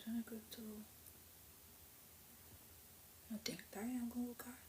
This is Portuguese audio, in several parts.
Deus, onde é que eu estou? Eu tenho que estar em algum lugar.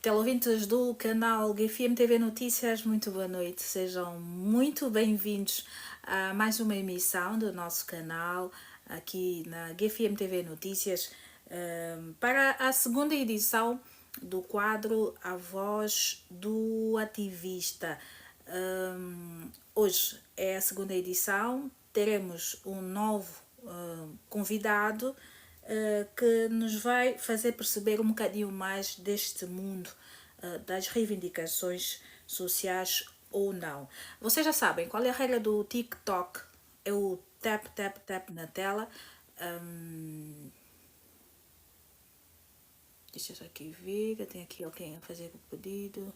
Teleouvintes do canal GFM TV Notícias, muito boa noite. Sejam muito bem-vindos a mais uma emissão do nosso canal aqui na GFM TV Notícias para a segunda edição do quadro A Voz do Ativista. Hoje é a segunda edição, teremos um novo convidado que nos vai fazer perceber um bocadinho mais deste mundo das reivindicações sociais ou não. Vocês já sabem qual é a regra do TikTok? É o tap, tap, tap na tela. Deixa eu aqui ver, eu tenho aqui alguém a fazer o pedido,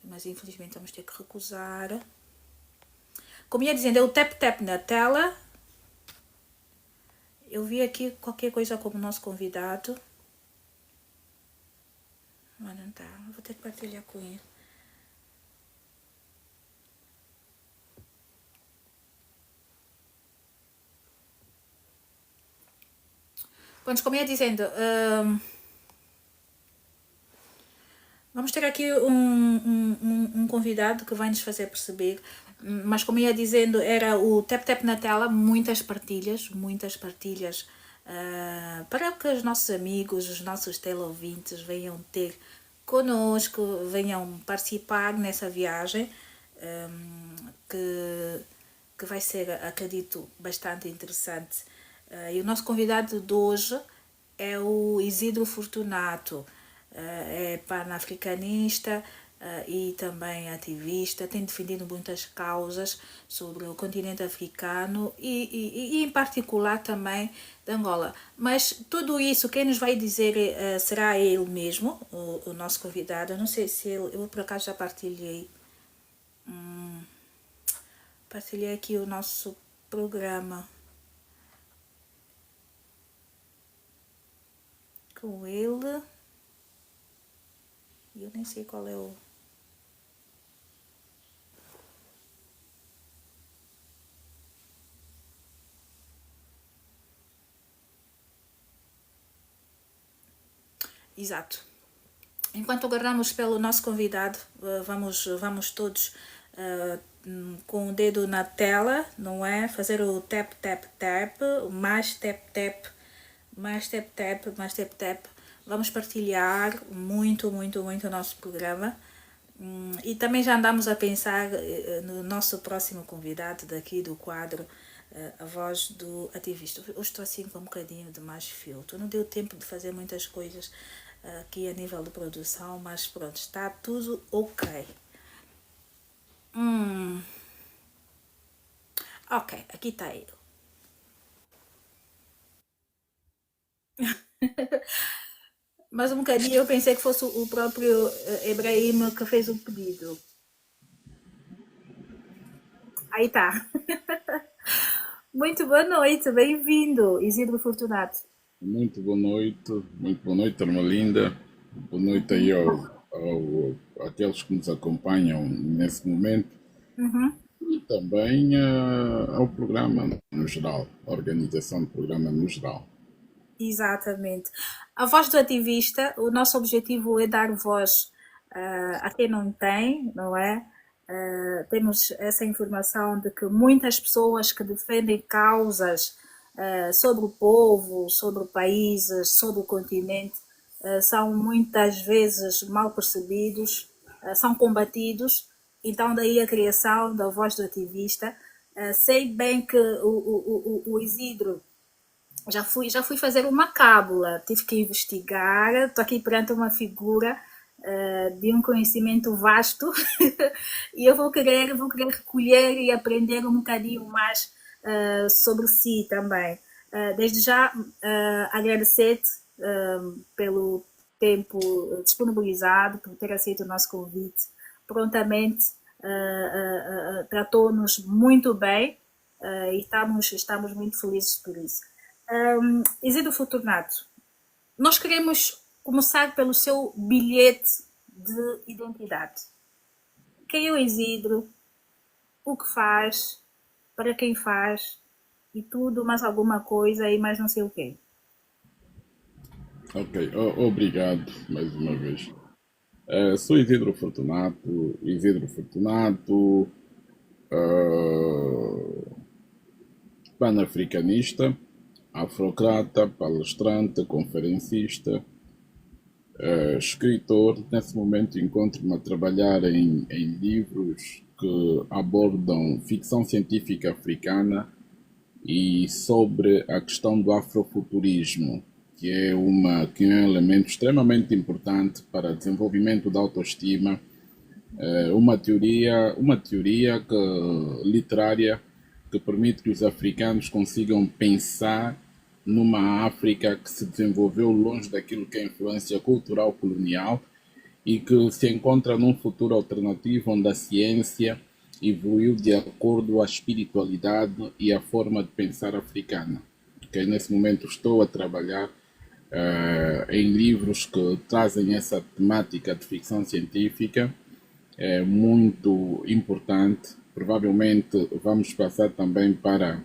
mas infelizmente vamos ter que recusar. Como ia dizendo, é o tap, tap na tela. Eu vi aqui qualquer coisa como nosso convidado. Mas não tá. Eu vou ter que partilhar com ele. Pronto, como ia dizendo, vamos ter aqui um convidado que vai nos fazer perceber, mas como ia dizendo, era o Tap Tap na tela, muitas partilhas para que os nossos amigos, os nossos teleouvintes venham ter conosco, venham participar nessa viagem, que vai ser, acredito, bastante interessante. E o nosso convidado de hoje é o Isidro Fortunato, é panafricanista e também ativista, tem defendido muitas causas sobre o continente africano e em particular também de Angola. Mas tudo isso, quem nos vai dizer será ele mesmo, o nosso convidado. Eu não sei se eu por acaso já partilhei aqui o nosso programa com ele. E eu nem sei qual é o... Exato. Enquanto aguardamos pelo nosso convidado, vamos todos com o dedo na tela, não é? Fazer o tap, tap, tap, mais tap, tap, mais tap, tap, mais tap, tap. Vamos partilhar muito, muito, muito o nosso programa. E também já andamos a pensar no nosso próximo convidado daqui do quadro A Voz do Ativista. Eu estou assim com um bocadinho de mais filtro. Não deu tempo de fazer muitas coisas aqui a nível de produção, mas pronto, está tudo ok. Ok, aqui está ele. Mas um bocadinho eu pensei que fosse o próprio Ibrahim que fez o pedido. Aí está. Muito boa noite, bem-vindo, Isidro Fortunato. Muito boa noite, Armalinda. Boa noite aí àqueles que nos acompanham nesse momento e também ao programa no geral, à organização do programa no geral. Exatamente. A voz do ativista, o nosso objetivo é dar voz a quem não tem, não é? Temos essa informação de que muitas pessoas que defendem causas sobre o povo, sobre países, sobre o continente, são muitas vezes mal percebidos, são combatidos. Então, daí a criação da voz do ativista. Sei bem que o Isidro já fui fazer uma cábula, tive que investigar, estou aqui perante uma figura de um conhecimento vasto e eu vou querer recolher e aprender um bocadinho mais sobre si também. Desde já agradecer-te pelo tempo disponibilizado, por ter aceito o nosso convite. Prontamente tratou-nos muito bem e estamos muito felizes por isso. Isidro Fortunato, nós queremos começar pelo seu bilhete de identidade. Quem é o Isidro? O que faz? Para quem faz? E tudo, mais alguma coisa e mais não sei o quê. Ok, obrigado mais uma vez. Sou Isidro Fortunato, uh, panafricanista, afrocrata, palestrante, conferencista, escritor. Nesse momento encontro-me a trabalhar em livros que abordam ficção científica africana e sobre a questão do afrofuturismo, que é um elemento extremamente importante para o desenvolvimento da autoestima, uma teoria literária que permite que os africanos consigam pensar numa África que se desenvolveu longe daquilo que é a influência cultural colonial e que se encontra num futuro alternativo onde a ciência evoluiu de acordo à espiritualidade e à forma de pensar africana. Okay? Nesse momento estou a trabalhar em livros que trazem essa temática de ficção científica, é muito importante. Provavelmente vamos passar também para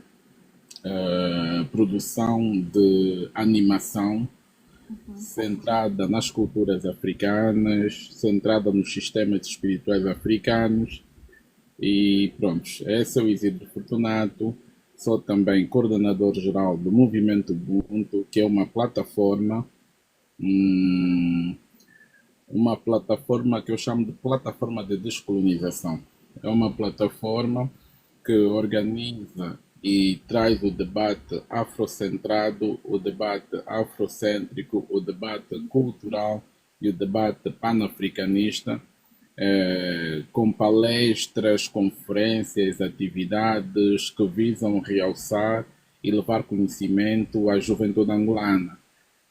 produção de animação centrada nas culturas africanas, centrada nos sistemas espirituais africanos. E pronto, esse é o Isidro Fortunato. Sou também coordenador geral do Movimento Ubuntu, que é uma plataforma que eu chamo de plataforma de descolonização. É uma plataforma que organiza e traz o debate afrocentrado, o debate afrocêntrico, o debate cultural e o debate panafricanista, com palestras, conferências, atividades que visam realçar e levar conhecimento à juventude angolana.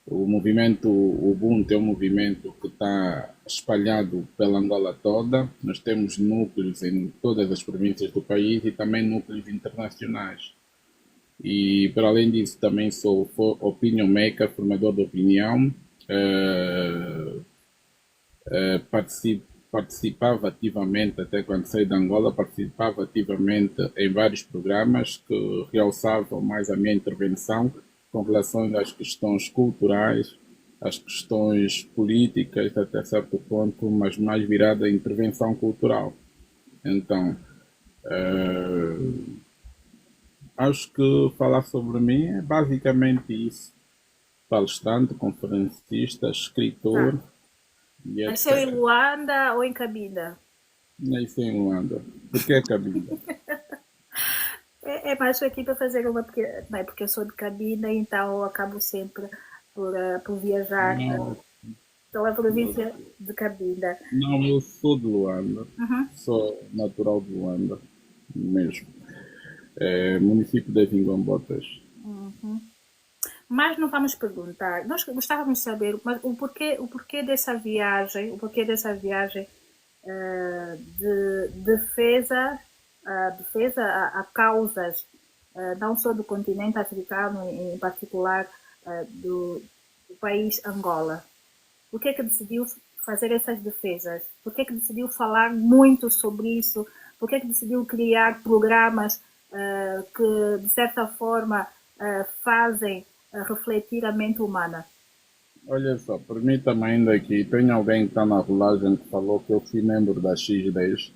O movimento Ubuntu é um movimento que está espalhado pela Angola toda. Nós temos núcleos em todas as províncias do país e também núcleos internacionais. E, para além disso, também sou opinion maker, formador de opinião. Participava ativamente, até quando saí de Angola, participava ativamente em vários programas que realçavam mais a minha intervenção com relação às questões culturais, às questões políticas, até certo ponto, mas mais virada à intervenção cultural. Então, acho que falar sobre mim é basicamente isso. Palestrante, conferencista, Tá. escritor e Nasceu em etc. Luanda ou em Cabinda? Nasci em Luanda. Por que Cabinda? É mais aqui para fazer uma pequena. Não é porque eu sou de Cabinda, então eu acabo sempre por viajar Não, pela província de Cabinda. não, eu sou de Luanda. Sou natural de Luanda mesmo. É, município das Ingambotas. Mas não vamos perguntar. Nós gostávamos de saber mas o porquê dessa viagem de defesa, defesa a causas não só do continente africano, em particular do país Angola. Por que decidiu fazer essas defesas? Por que decidiu falar muito sobre isso? Por que decidiu criar programas que, de certa forma, fazem refletir a mente humana? Olha só, permita-me ainda aqui, tem alguém que está na rolagem que falou que eu fui membro da X10.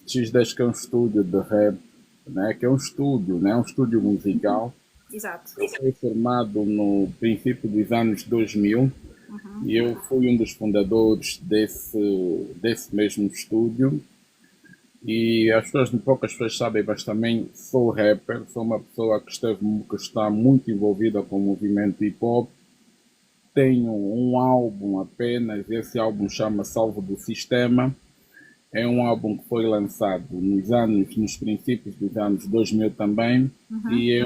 X10 que é um estúdio de rap, né? Que é um estúdio, né? Um estúdio musical. Exato. Eu fui formado no princípio dos anos 2000 e eu fui um dos fundadores desse mesmo estúdio. E poucas pessoas sabem, mas também sou rapper, sou uma pessoa que está muito envolvida com o movimento hip hop tenho um álbum apenas, esse álbum chama Salvo do Sistema. É um álbum que foi lançado nos princípios dos anos 2000 também, e é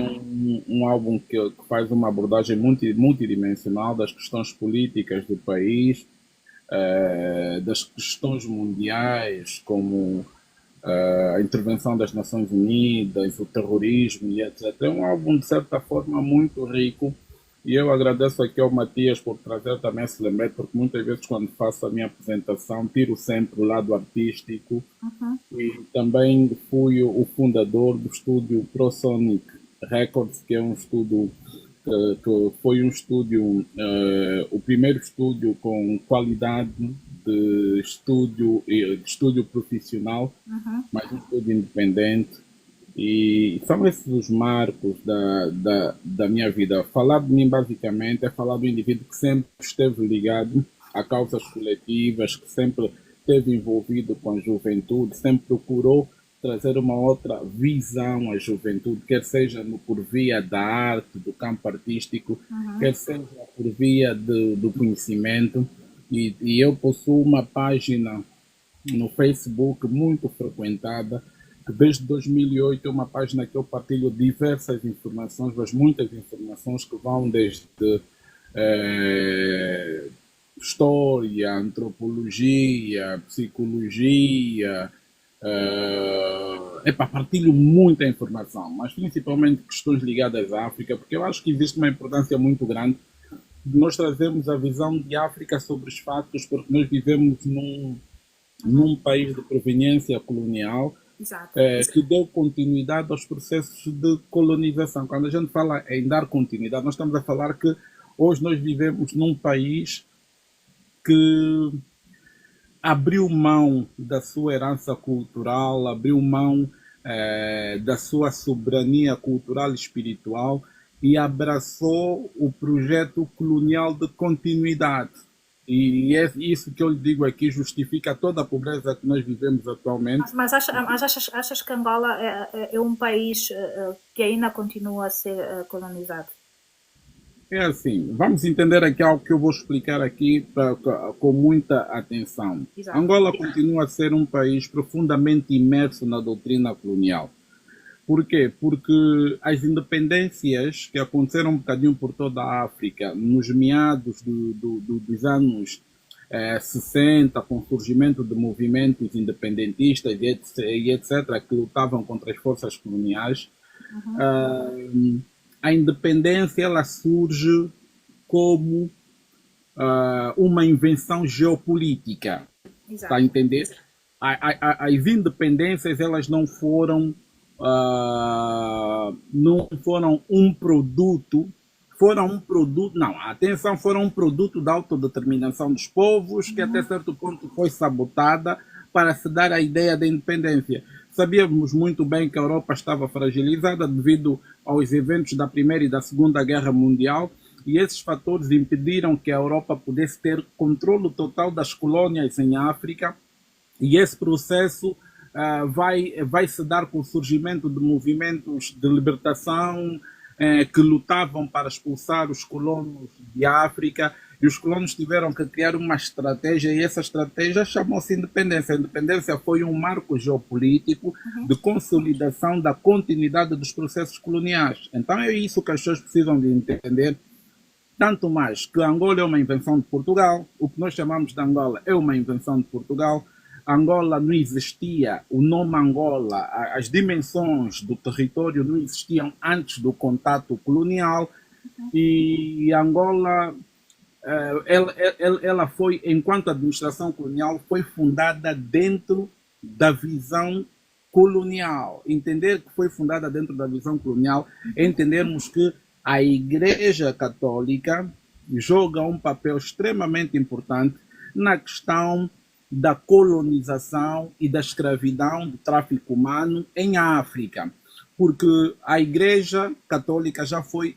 um álbum que faz uma abordagem multidimensional das questões políticas do país, das questões mundiais, como a intervenção das Nações Unidas, o terrorismo e etc. É um álbum, de certa forma, muito rico, e eu agradeço aqui ao Matias por trazer também esse lembrete, porque muitas vezes quando faço a minha apresentação tiro sempre o lado artístico, e também fui o fundador do estúdio ProSonic Records, que é um estúdio que foi um estúdio, o primeiro estúdio com qualidade de estúdio profissional, mas um estúdio independente. E são esses os marcos da minha vida. Falar de mim, basicamente, é falar do indivíduo que sempre esteve ligado a causas coletivas, que sempre esteve envolvido com a juventude, sempre procurou trazer uma outra visão à juventude, quer seja por via da arte, do campo artístico, quer seja por via do conhecimento. E eu possuo uma página no Facebook muito frequentada, que desde 2008 é uma página que eu partilho diversas informações, mas muitas informações que vão desde história, antropologia, psicologia. Partilho muita informação, mas principalmente questões ligadas à África, porque eu acho que existe uma importância muito grande de nós trazermos a visão de África sobre os fatos, porque nós vivemos num país de proveniência colonial, que deu continuidade aos processos de colonização. Quando a gente fala em dar continuidade, nós estamos a falar que hoje nós vivemos num país que abriu mão da sua herança cultural, abriu mão da sua soberania cultural e espiritual e abraçou o projeto colonial de continuidade. E é isso que eu lhe digo aqui, justifica toda a pobreza que nós vivemos atualmente. Mas achas que Angola é um país que ainda continua a ser colonizado? É assim, vamos entender aqui algo que eu vou explicar aqui com muita atenção. Exato. Angola continua a ser um país profundamente imerso na doutrina colonial. Por quê? Porque as independências que aconteceram um bocadinho por toda a África, nos meados dos anos 60, com o surgimento de movimentos independentistas e etc., que lutavam contra as forças coloniais, a independência ela surge como uma invenção geopolítica. Exato. Está a entender? As independências elas não foram um produto, foram um produto da autodeterminação dos povos, que até certo ponto foi sabotada para se dar a ideia da independência. Sabíamos muito bem que a Europa estava fragilizada devido aos eventos da Primeira e da Segunda Guerra Mundial, e esses fatores impediram que a Europa pudesse ter controle total das colônias em África, e esse processo vai se dar com o surgimento de movimentos de libertação que lutavam para expulsar os colonos de África, e os colonos tiveram que criar uma estratégia, e essa estratégia chamou-se independência. A independência foi um marco geopolítico de consolidação da continuidade dos processos coloniais. Então é isso que as pessoas precisam de entender, tanto mais que Angola é uma invenção de Portugal, o que nós chamamos de Angola é uma invenção de Portugal. Angola não existia, o nome Angola, as dimensões do território não existiam antes do contato colonial, e Angola, ela foi, enquanto administração colonial, foi fundada dentro da visão colonial. Entender que foi fundada dentro da visão colonial é entendermos que a Igreja Católica joga um papel extremamente importante na questão da colonização e da escravidão, do tráfico humano em África, porque a Igreja Católica já foi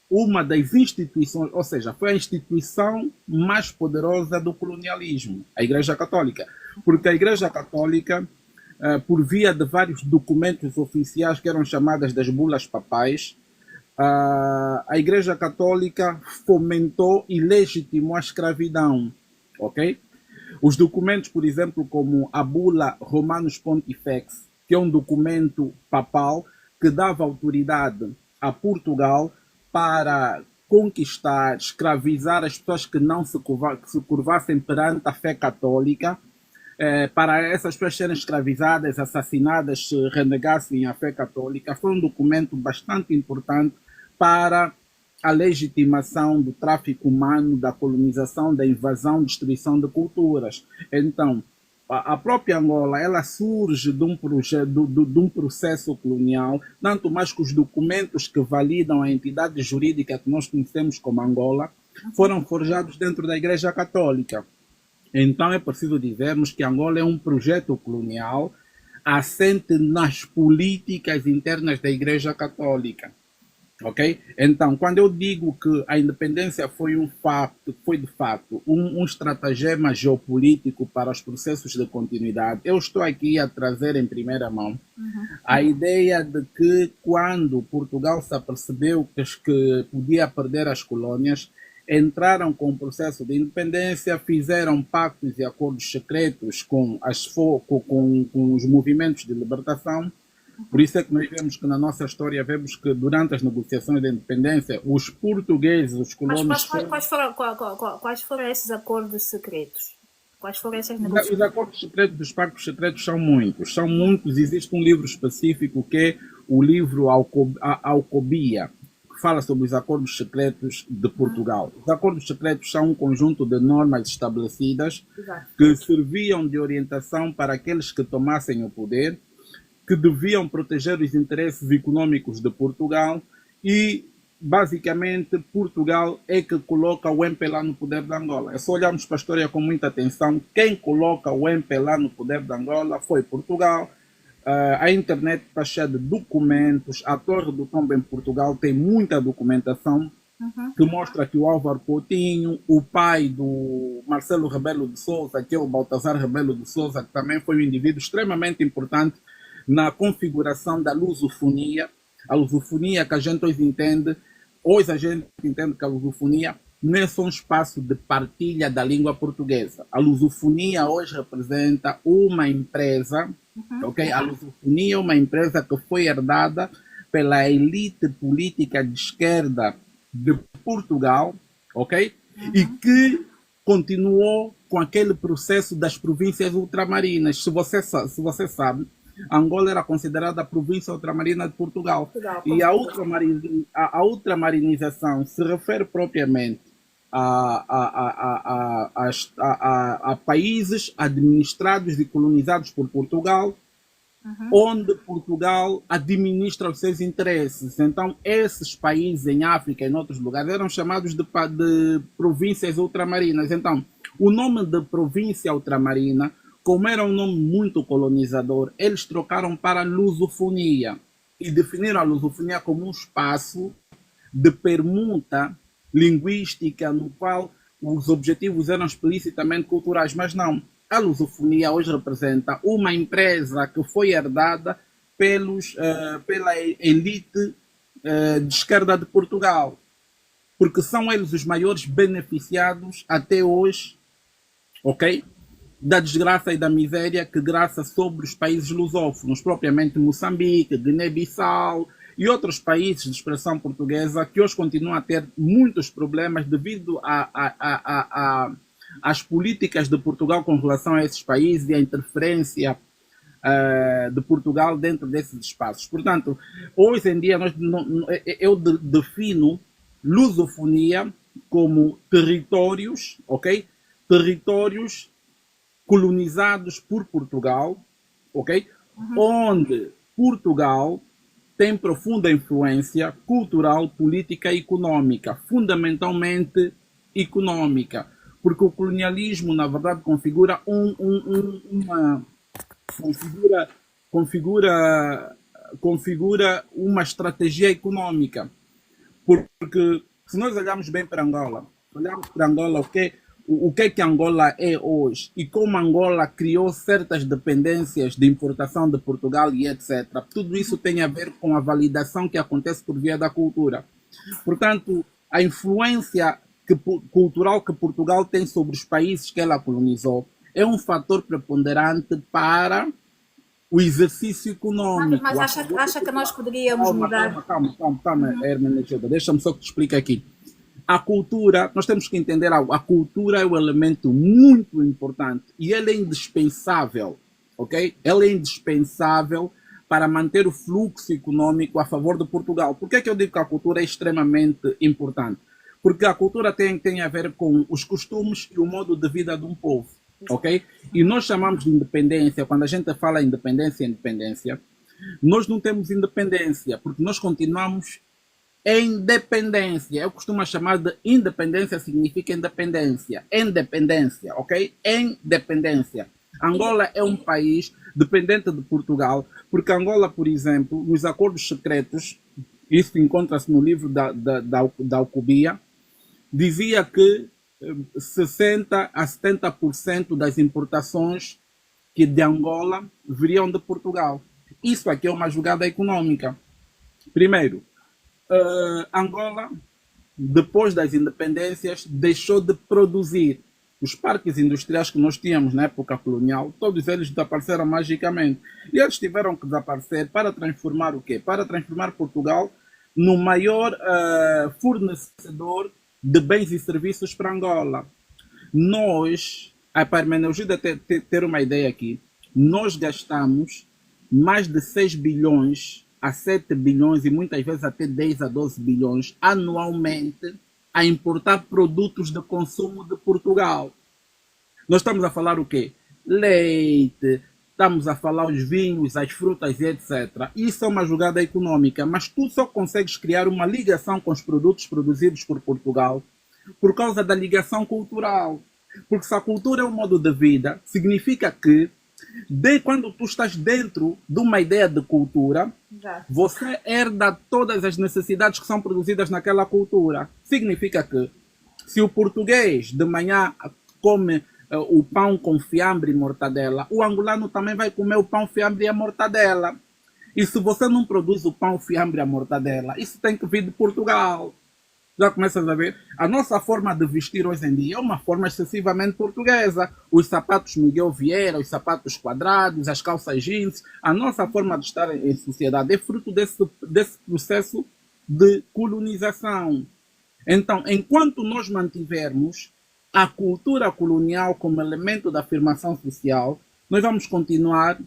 uma das instituições, ou seja, foi a instituição mais poderosa do colonialismo, a Igreja Católica, porque a Igreja Católica, por via de vários documentos oficiais que eram chamadas das bulas papais, a Igreja Católica fomentou e legitimou a escravidão, ok? Os documentos, por exemplo, como a bula Romanus Pontifex, que é um documento papal que dava autoridade a Portugal para conquistar, escravizar as pessoas que não que se curvassem perante a fé católica, para essas pessoas serem escravizadas, assassinadas, se renegassem a fé católica, foi um documento bastante importante para a legitimação do tráfico humano, da colonização, da invasão, destruição de culturas. Então, a própria Angola, ela surge de um processo colonial, tanto mais que os documentos que validam a entidade jurídica que nós conhecemos como Angola foram forjados dentro da Igreja Católica. Então é preciso dizermos que Angola é um projeto colonial assente nas políticas internas da Igreja Católica. Ok? Então, quando eu digo que a independência foi foi de fato um estratagema geopolítico para os processos de continuidade, eu estou aqui a trazer em primeira mão a ideia de que quando Portugal se apercebeu que podia perder as colônias, entraram com o processo de independência, fizeram pactos e acordos secretos com os movimentos de libertação. Por isso é que nós vemos que na nossa história, vemos que durante as negociações de independência, os portugueses, os colonos... Quais foram esses acordos secretos? Quais foram essas Os negociações? acordos secretos dos pactos secretos são muitos. Existe um livro específico que é o livro Alcobia, que fala sobre os acordos secretos de Portugal. Os acordos secretos são um conjunto de normas estabelecidas que serviam de orientação para aqueles que tomassem o poder, que deviam proteger os interesses econômicos de Portugal e, basicamente, Portugal é que coloca o MPLA no poder de Angola. É só olharmos para a história com muita atenção. Quem coloca o MPLA no poder de Angola foi Portugal. A internet está cheia de documentos. A Torre do Tombo em Portugal tem muita documentação que mostra que o Álvaro Coutinho, o pai do Marcelo Rebelo de Sousa, que é o Baltazar Rebelo de Sousa, que também foi um indivíduo extremamente importante na configuração da lusofonia. A lusofonia que a gente hoje entende que a lusofonia não é só um espaço de partilha da língua portuguesa. A lusofonia hoje representa uma empresa, ok? A lusofonia é uma empresa que foi herdada pela elite política de esquerda de Portugal, ok? E que continuou com aquele processo das províncias ultramarinas. Se você sabe, Angola era considerada a província ultramarina de Portugal. E a ultramarinização se refere propriamente a países administrados e colonizados por Portugal, onde Portugal administra os seus interesses. Então, esses países em África e em outros lugares eram chamados de províncias ultramarinas. Então, o nome de província ultramarina, como era um nome muito colonizador, eles trocaram para lusofonia e definiram a lusofonia como um espaço de permuta linguística no qual os objetivos eram explicitamente culturais, mas não. A lusofonia hoje representa uma empresa que foi herdada pela elite de esquerda de Portugal, porque são eles os maiores beneficiados até hoje, ok? Da desgraça e da miséria que graça sobre os países lusófonos, propriamente Moçambique, Guiné-Bissau e outros países de expressão portuguesa que hoje continuam a ter muitos problemas devido às políticas de Portugal com relação a esses países e à interferência de Portugal dentro desses espaços. Portanto, hoje em dia eu defino lusofonia como territórios, ok? Territórios colonizados por Portugal, ok? Onde Portugal tem profunda influência cultural, política e econômica, fundamentalmente econômica, porque o colonialismo, na verdade, configura configura uma estratégia econômica, porque se nós olharmos bem para Angola, ok? o que é que Angola é hoje e como Angola criou certas dependências de importação de Portugal e etc. Tudo isso tem a ver com a validação que acontece por via da cultura. Portanto, a influência cultural que Portugal tem sobre os países que ela colonizou é um fator preponderante para o exercício econômico. Mas acha que nós poderíamos mudar? Calma, Hermenegilda, deixa-me só que te explique aqui. A cultura, nós temos que entender algo, a cultura é um elemento muito importante e ele é indispensável, ok? Ele é indispensável para manter o fluxo econômico a favor de Portugal. Por que é que eu digo que a cultura é extremamente importante? Porque a cultura tem a ver com os costumes e o modo de vida de um povo, ok? E nós chamamos de independência, quando a gente fala independência, nós não temos independência, porque nós continuamos em dependência. Eu costumo chamar de independência significa independência. Independência, ok? Independência. Angola é um país dependente de Portugal, porque Angola, por exemplo, nos acordos secretos, isso encontra-se no livro da Alcubia, dizia que 60% a 70% das importações que de Angola viriam de Portugal. Isso aqui é uma jogada econômica. Primeiro, Angola, depois das independências, deixou de produzir. Os parques industriais que nós tínhamos na época colonial, todos eles desapareceram magicamente. E eles tiveram que desaparecer para transformar o quê? Para transformar Portugal no maior fornecedor de bens e serviços para Angola. Nós, para a Hermenegilda ter uma ideia aqui, nós gastamos mais de 6 bilhões a 7 bilhões e muitas vezes até 10 a 12 bilhões anualmente a importar produtos de consumo de Portugal. Nós estamos a falar o quê? Leite, estamos a falar os vinhos, as frutas e etc. Isso é uma jogada econômica, mas tu só consegues criar uma ligação com os produtos produzidos por Portugal por causa da ligação cultural. Porque se a cultura é um modo de vida, significa que quando tu estás dentro de uma ideia de cultura, você herda todas as necessidades que são produzidas naquela cultura. Significa que se o português de manhã come o pão com fiambre e mortadela, o angolano também vai comer o pão, fiambre e a mortadela. E se você não produz o pão, fiambre e a mortadela, isso tem que vir de Portugal. Já começas a ver? A nossa forma de vestir hoje em dia é uma forma excessivamente portuguesa. Os sapatos Miguel Vieira, os sapatos quadrados, as calças jeans. A nossa forma de estar em sociedade é fruto desse processo de colonização. Então, enquanto nós mantivermos a cultura colonial como elemento da afirmação social, nós vamos continuar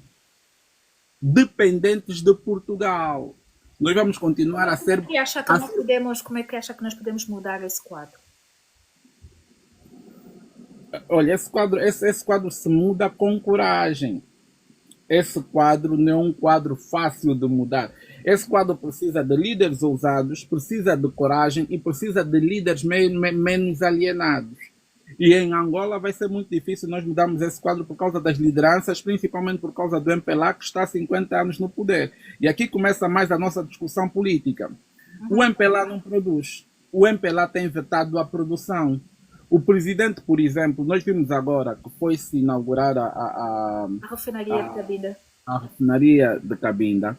dependentes de Portugal. Nós vamos continuar a ser... Como é que acha que nós podemos mudar esse quadro? Olha, esse quadro se muda com coragem. Esse quadro não é um quadro fácil de mudar. Esse quadro precisa de líderes ousados, precisa de coragem e precisa de líderes menos alienados. E em Angola vai ser muito difícil nós mudarmos esse quadro por causa das lideranças, principalmente por causa do MPLA, que está há 50 anos no poder. E aqui começa mais a nossa discussão política. O MPLA não produz. O MPLA tem vetado a produção. O presidente, por exemplo, nós vimos agora que foi-se inaugurar a refinaria de Cabinda. A refinaria de Cabinda.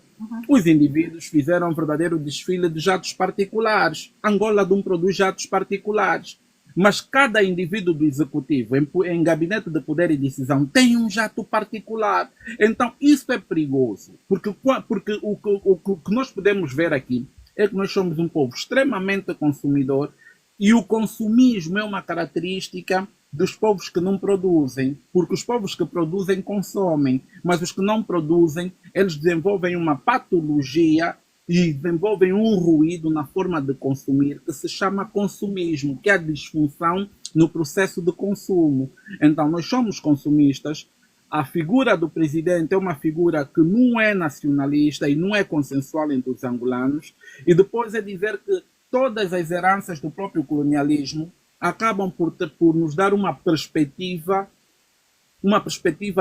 Os indivíduos fizeram um verdadeiro desfile de jatos particulares. Angola não produz jatos particulares. Mas cada indivíduo do executivo, em gabinete de poder e decisão, tem um jato particular. Então, isso é perigoso. Porque o que nós podemos ver aqui é que nós somos um povo extremamente consumidor e o consumismo é uma característica dos povos que não produzem. Porque os povos que produzem consomem, mas os que não produzem, eles desenvolvem uma patologia e desenvolvem um ruído na forma de consumir que se chama consumismo, que é a disfunção no processo de consumo. Então, nós somos consumistas. A figura do presidente é uma figura que não é nacionalista e não é consensual entre os angolanos. E depois é dizer que todas as heranças do próprio colonialismo acabam por nos dar uma perspectiva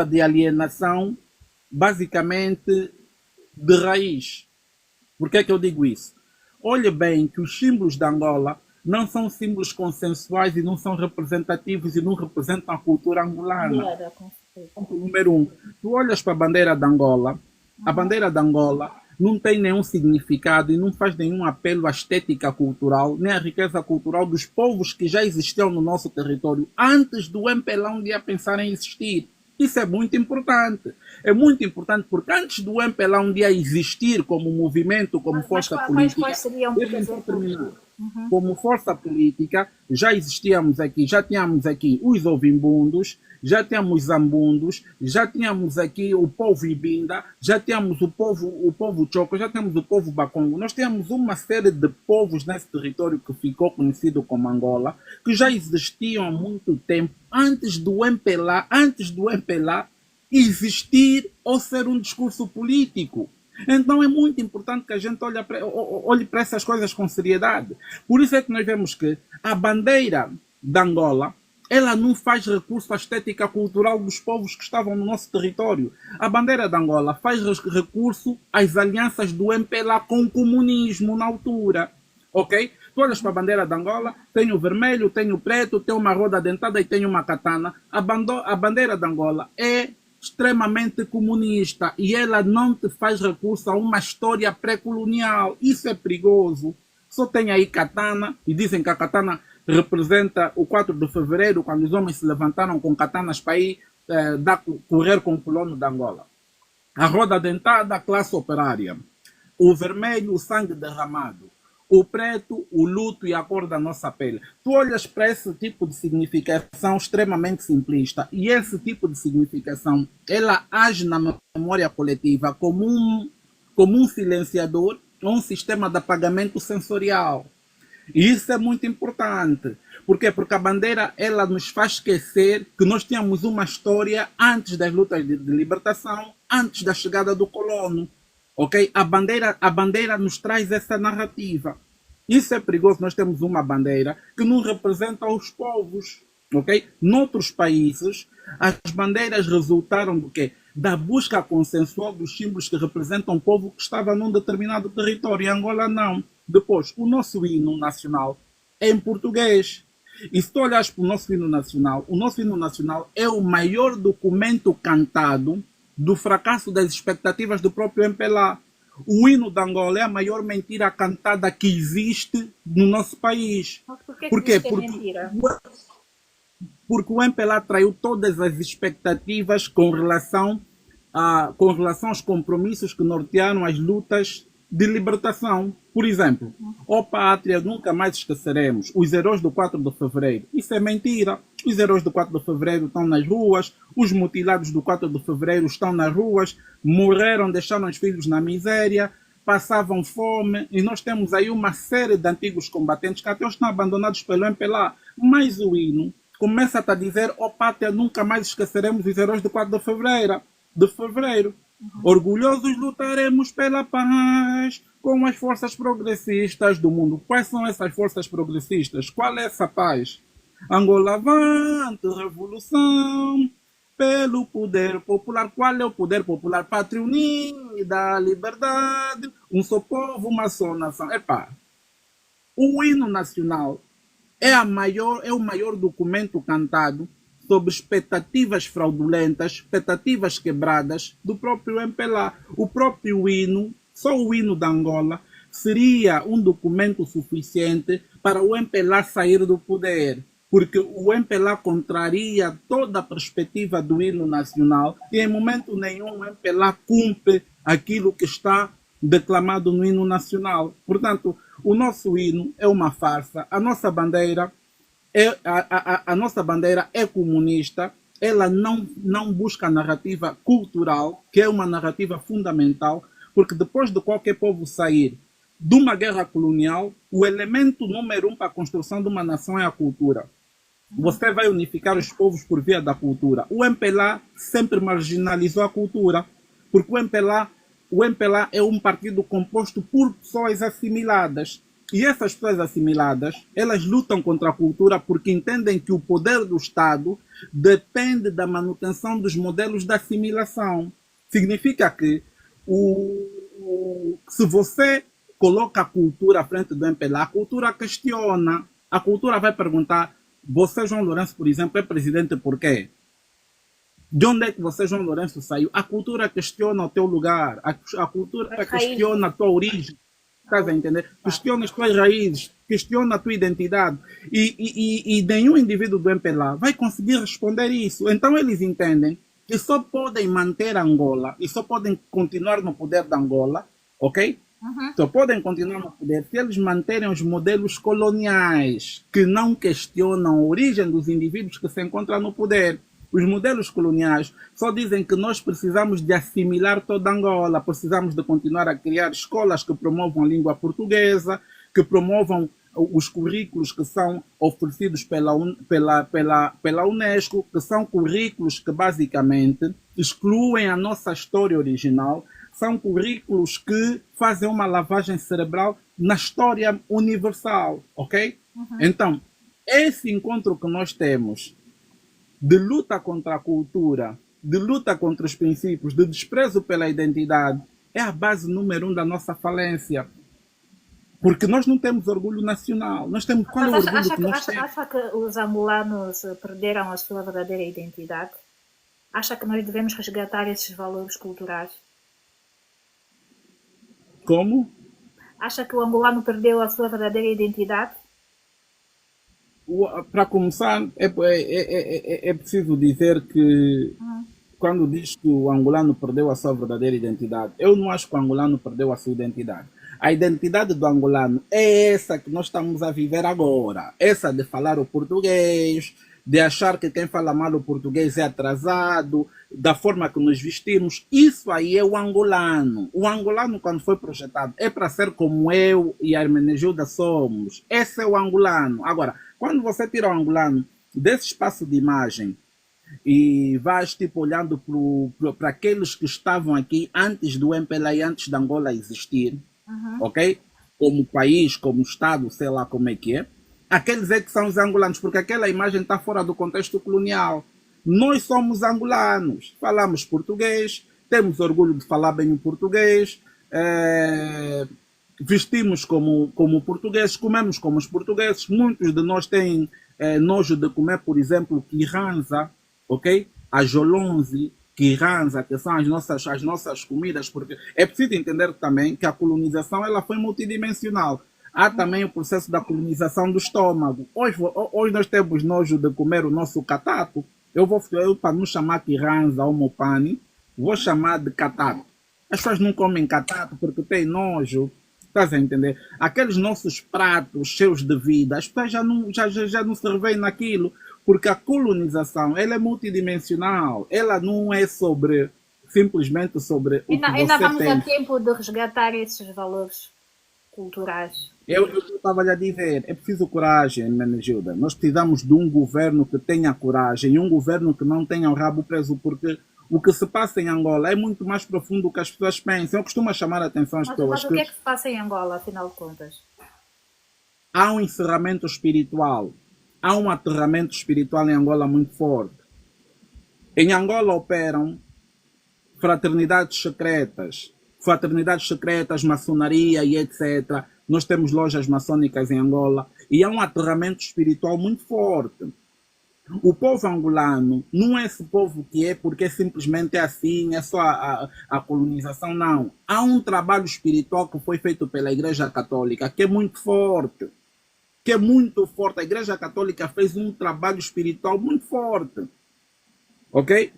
de alienação, basicamente de raiz. Por que é que eu digo isso? Olhe bem que os símbolos de Angola não são símbolos consensuais e não são representativos e não representam a cultura angolana. Obrigada, com certeza. Ponto número um, tu olhas para a bandeira de Angola, a bandeira de Angola não tem nenhum significado e não faz nenhum apelo à estética cultural, nem à riqueza cultural dos povos que já existiam no nosso território antes do MPLA um dia pensar em existir. Isso é muito importante. É muito importante porque antes do MPLA um dia existir como movimento, como força política, quais seriam, por exemplo? como força política, já existíamos aqui, já tínhamos aqui os ovimbundos, já tínhamos zambundos, já tínhamos aqui o povo ibinda, já tínhamos o povo choco, já temos o povo bacongo. Nós tínhamos uma série de povos nesse território que ficou conhecido como Angola, que já existiam há muito tempo, antes do MPLA existir ou ser um discurso político. Então é muito importante que a gente olhe para essas coisas com seriedade. Por isso é que nós vemos que a bandeira de Angola, ela não faz recurso à estética cultural dos povos que estavam no nosso território. A bandeira de Angola faz recurso às alianças do MPLA com o comunismo na altura. Ok? Tu olhas para a bandeira de Angola, tem o vermelho, tem o preto, tem uma roda dentada e tem uma katana. A bandeira de Angola é extremamente comunista e ela não te faz recurso a uma história pré-colonial. Isso é perigoso. Só tem aí katana e dizem que a katana representa o 4 de fevereiro, quando os homens se levantaram com katanas para ir correr com o colono de Angola. A roda dentada, a classe operária. O vermelho, o sangue derramado. O preto, o luto e a cor da nossa pele. Tu olhas para esse tipo de significação extremamente simplista e esse tipo de significação, ela age na memória coletiva como um silenciador ou um sistema de apagamento sensorial. E isso é muito importante. Por quê? Porque a bandeira, ela nos faz esquecer que nós tínhamos uma história antes das lutas de libertação, antes da chegada do colono. Ok? A bandeira nos traz essa narrativa. Isso é perigoso. Nós temos uma bandeira que não representa os povos. Ok? Noutros países, as bandeiras resultaram do quê? Da busca consensual dos símbolos que representam o povo que estava num determinado território. Em Angola, não. Depois, o nosso hino nacional é em português. E se tu olhas para o nosso hino nacional é o maior documento cantado do fracasso das expectativas do próprio MPLA. O hino de Angola é a maior mentira cantada que existe no nosso país. Por quê? Porque mentira? Porque o MPLA traiu todas as expectativas com relação aos compromissos que nortearam as lutas de libertação. Por exemplo, ó pátria, nunca mais esqueceremos os heróis do 4 de fevereiro. Isso é mentira. Os heróis do 4 de fevereiro estão nas ruas, os mutilados do 4 de fevereiro estão nas ruas, morreram, deixaram os filhos na miséria, passavam fome, e nós temos aí uma série de antigos combatentes que até hoje estão abandonados pelo MPLA. Mas o hino começa a dizer, ó pátria, nunca mais esqueceremos os heróis do 4 de fevereiro. Orgulhosos lutaremos pela paz com as forças progressistas do mundo. Quais são essas forças progressistas? Qual é essa paz? Angola avante, revolução pelo poder popular. Qual é o poder popular? Pátria unida, liberdade, um só povo, uma só nação. Epá, o hino nacional é o maior documento cantado sobre expectativas fraudulentas, expectativas quebradas do próprio MPLA. O próprio hino, só o hino da Angola, seria um documento suficiente para o MPLA sair do poder, porque o MPLA contraria toda a perspectiva do hino nacional e em momento nenhum o MPLA cumpre aquilo que está declamado no hino nacional. Portanto, o nosso hino é uma farsa, a nossa bandeira é comunista, ela não busca a narrativa cultural, que é uma narrativa fundamental, porque depois de qualquer povo sair de uma guerra colonial, o elemento número 1 para a construção de uma nação é a cultura. Você vai unificar os povos por via da cultura. O MPLA sempre marginalizou a cultura, porque o MPLA é um partido composto por pessoas assimiladas. E essas pessoas assimiladas, elas lutam contra a cultura porque entendem que o poder do Estado depende da manutenção dos modelos de assimilação. Significa que se você coloca a cultura à frente do MPLA, a cultura questiona. A cultura vai perguntar, você, João Lourenço, por exemplo, é presidente por quê? De onde é que você, João Lourenço, saiu? A cultura questiona o teu lugar, a cultura questiona a tua origem. Estás a entender? Questiona as tuas raízes, questiona a tua identidade. E nenhum indivíduo do MPLA vai conseguir responder isso. Então eles entendem que só podem manter Angola e só podem continuar no poder da Angola, ok? Só podem continuar no poder se eles manterem os modelos coloniais que não questionam a origem dos indivíduos que se encontram no poder. Os modelos coloniais só dizem que nós precisamos de assimilar toda Angola, precisamos de continuar a criar escolas que promovam a língua portuguesa, que promovam os currículos que são oferecidos pela Unesco, que são currículos que basicamente excluem a nossa história original, são currículos que fazem uma lavagem cerebral na história universal, ok? Então, esse encontro que nós temos de luta contra a cultura, de luta contra os princípios, de desprezo pela identidade, é a base número 1 da nossa falência. Porque nós não temos orgulho nacional. Nós temos, qual é o orgulho que nós temos? Acha que os angolanos perderam a sua verdadeira identidade? Acha que nós devemos resgatar esses valores culturais? Como? Acha que o angolano perdeu a sua verdadeira identidade? Para começar, é preciso dizer que quando diz que o angolano perdeu a sua verdadeira identidade, eu não acho que o angolano perdeu a sua identidade. A identidade do angolano é essa que nós estamos a viver agora. Essa de falar o português, de achar que quem fala mal o português é atrasado, da forma que nos vestimos. Isso aí é o angolano. O angolano, quando foi projetado, é para ser como eu e a Hermenegilda somos. Esse é o angolano. Agora, quando você tira o angolano desse espaço de imagem e vais tipo olhando para aqueles que estavam aqui antes do MPLA e antes da Angola existir, ok? Como país, como Estado, sei lá como é que é, aqueles é que são os angolanos, porque aquela imagem está fora do contexto colonial. Nós somos angolanos, falamos português, temos orgulho de falar bem o português, vestimos como portugueses, comemos como os portugueses. Muitos de nós têm nojo de comer, por exemplo, quiranza, ok? A jolonze, quiranza, que são as nossas comidas, porque é preciso entender também que a colonização ela foi multidimensional. Há também o processo da colonização do estômago. Hoje nós temos nojo de comer o nosso catato. Eu, para não chamar quiranza ou mopane, vou chamar de catato. As pessoas não comem catato porque têm nojo. Estás a entender? Aqueles nossos pratos cheios de vida, as pessoas já não se revêem naquilo, porque a colonização ela é multidimensional. Ela não é simplesmente sobre o que você ainda vamos tem. a tempo de resgatar esses valores culturais. Eu estava a dizer, é preciso coragem, Menegilda. Nós precisamos de um governo que tenha coragem e um governo que não tenha o rabo preso, porque o que se passa em Angola é muito mais profundo do que as pessoas pensam. Eu costumo chamar a atenção às pessoas. Mas o que é que se passa em Angola, afinal de contas? Há um encerramento espiritual. Há um aterramento espiritual em Angola muito forte. Em Angola operam fraternidades secretas, maçonaria e etc. Nós temos lojas maçônicas em Angola e há um aterramento espiritual muito forte. O povo angolano não é esse povo que é porque simplesmente é assim, é só a colonização, não. Há um trabalho espiritual que foi feito pela Igreja Católica que é muito forte. A Igreja Católica fez um trabalho espiritual muito forte. Ok?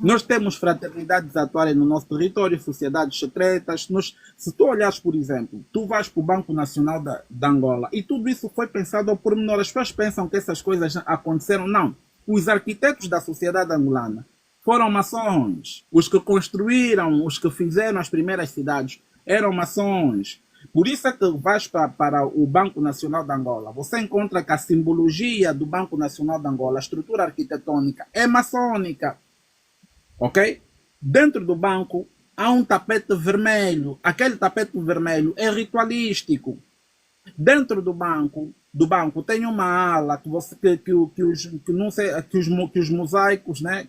Nós temos fraternidades a atuarem no nosso território, sociedades secretas. Se tu olhares, por exemplo, tu vais para o Banco Nacional da Angola e tudo isso foi pensado ao pormenor. As pessoas pensam que essas coisas aconteceram. Não. Os arquitetos da sociedade angolana foram maçons. Os que construíram, os que fizeram as primeiras cidades eram maçons. Por isso é que vais para o Banco Nacional da Angola. Você encontra que a simbologia do Banco Nacional da Angola, a estrutura arquitetônica, é maçônica. Ok? Dentro do banco há um tapete vermelho. Aquele tapete vermelho é ritualístico. Dentro do banco tem uma ala que os mosaicos, né?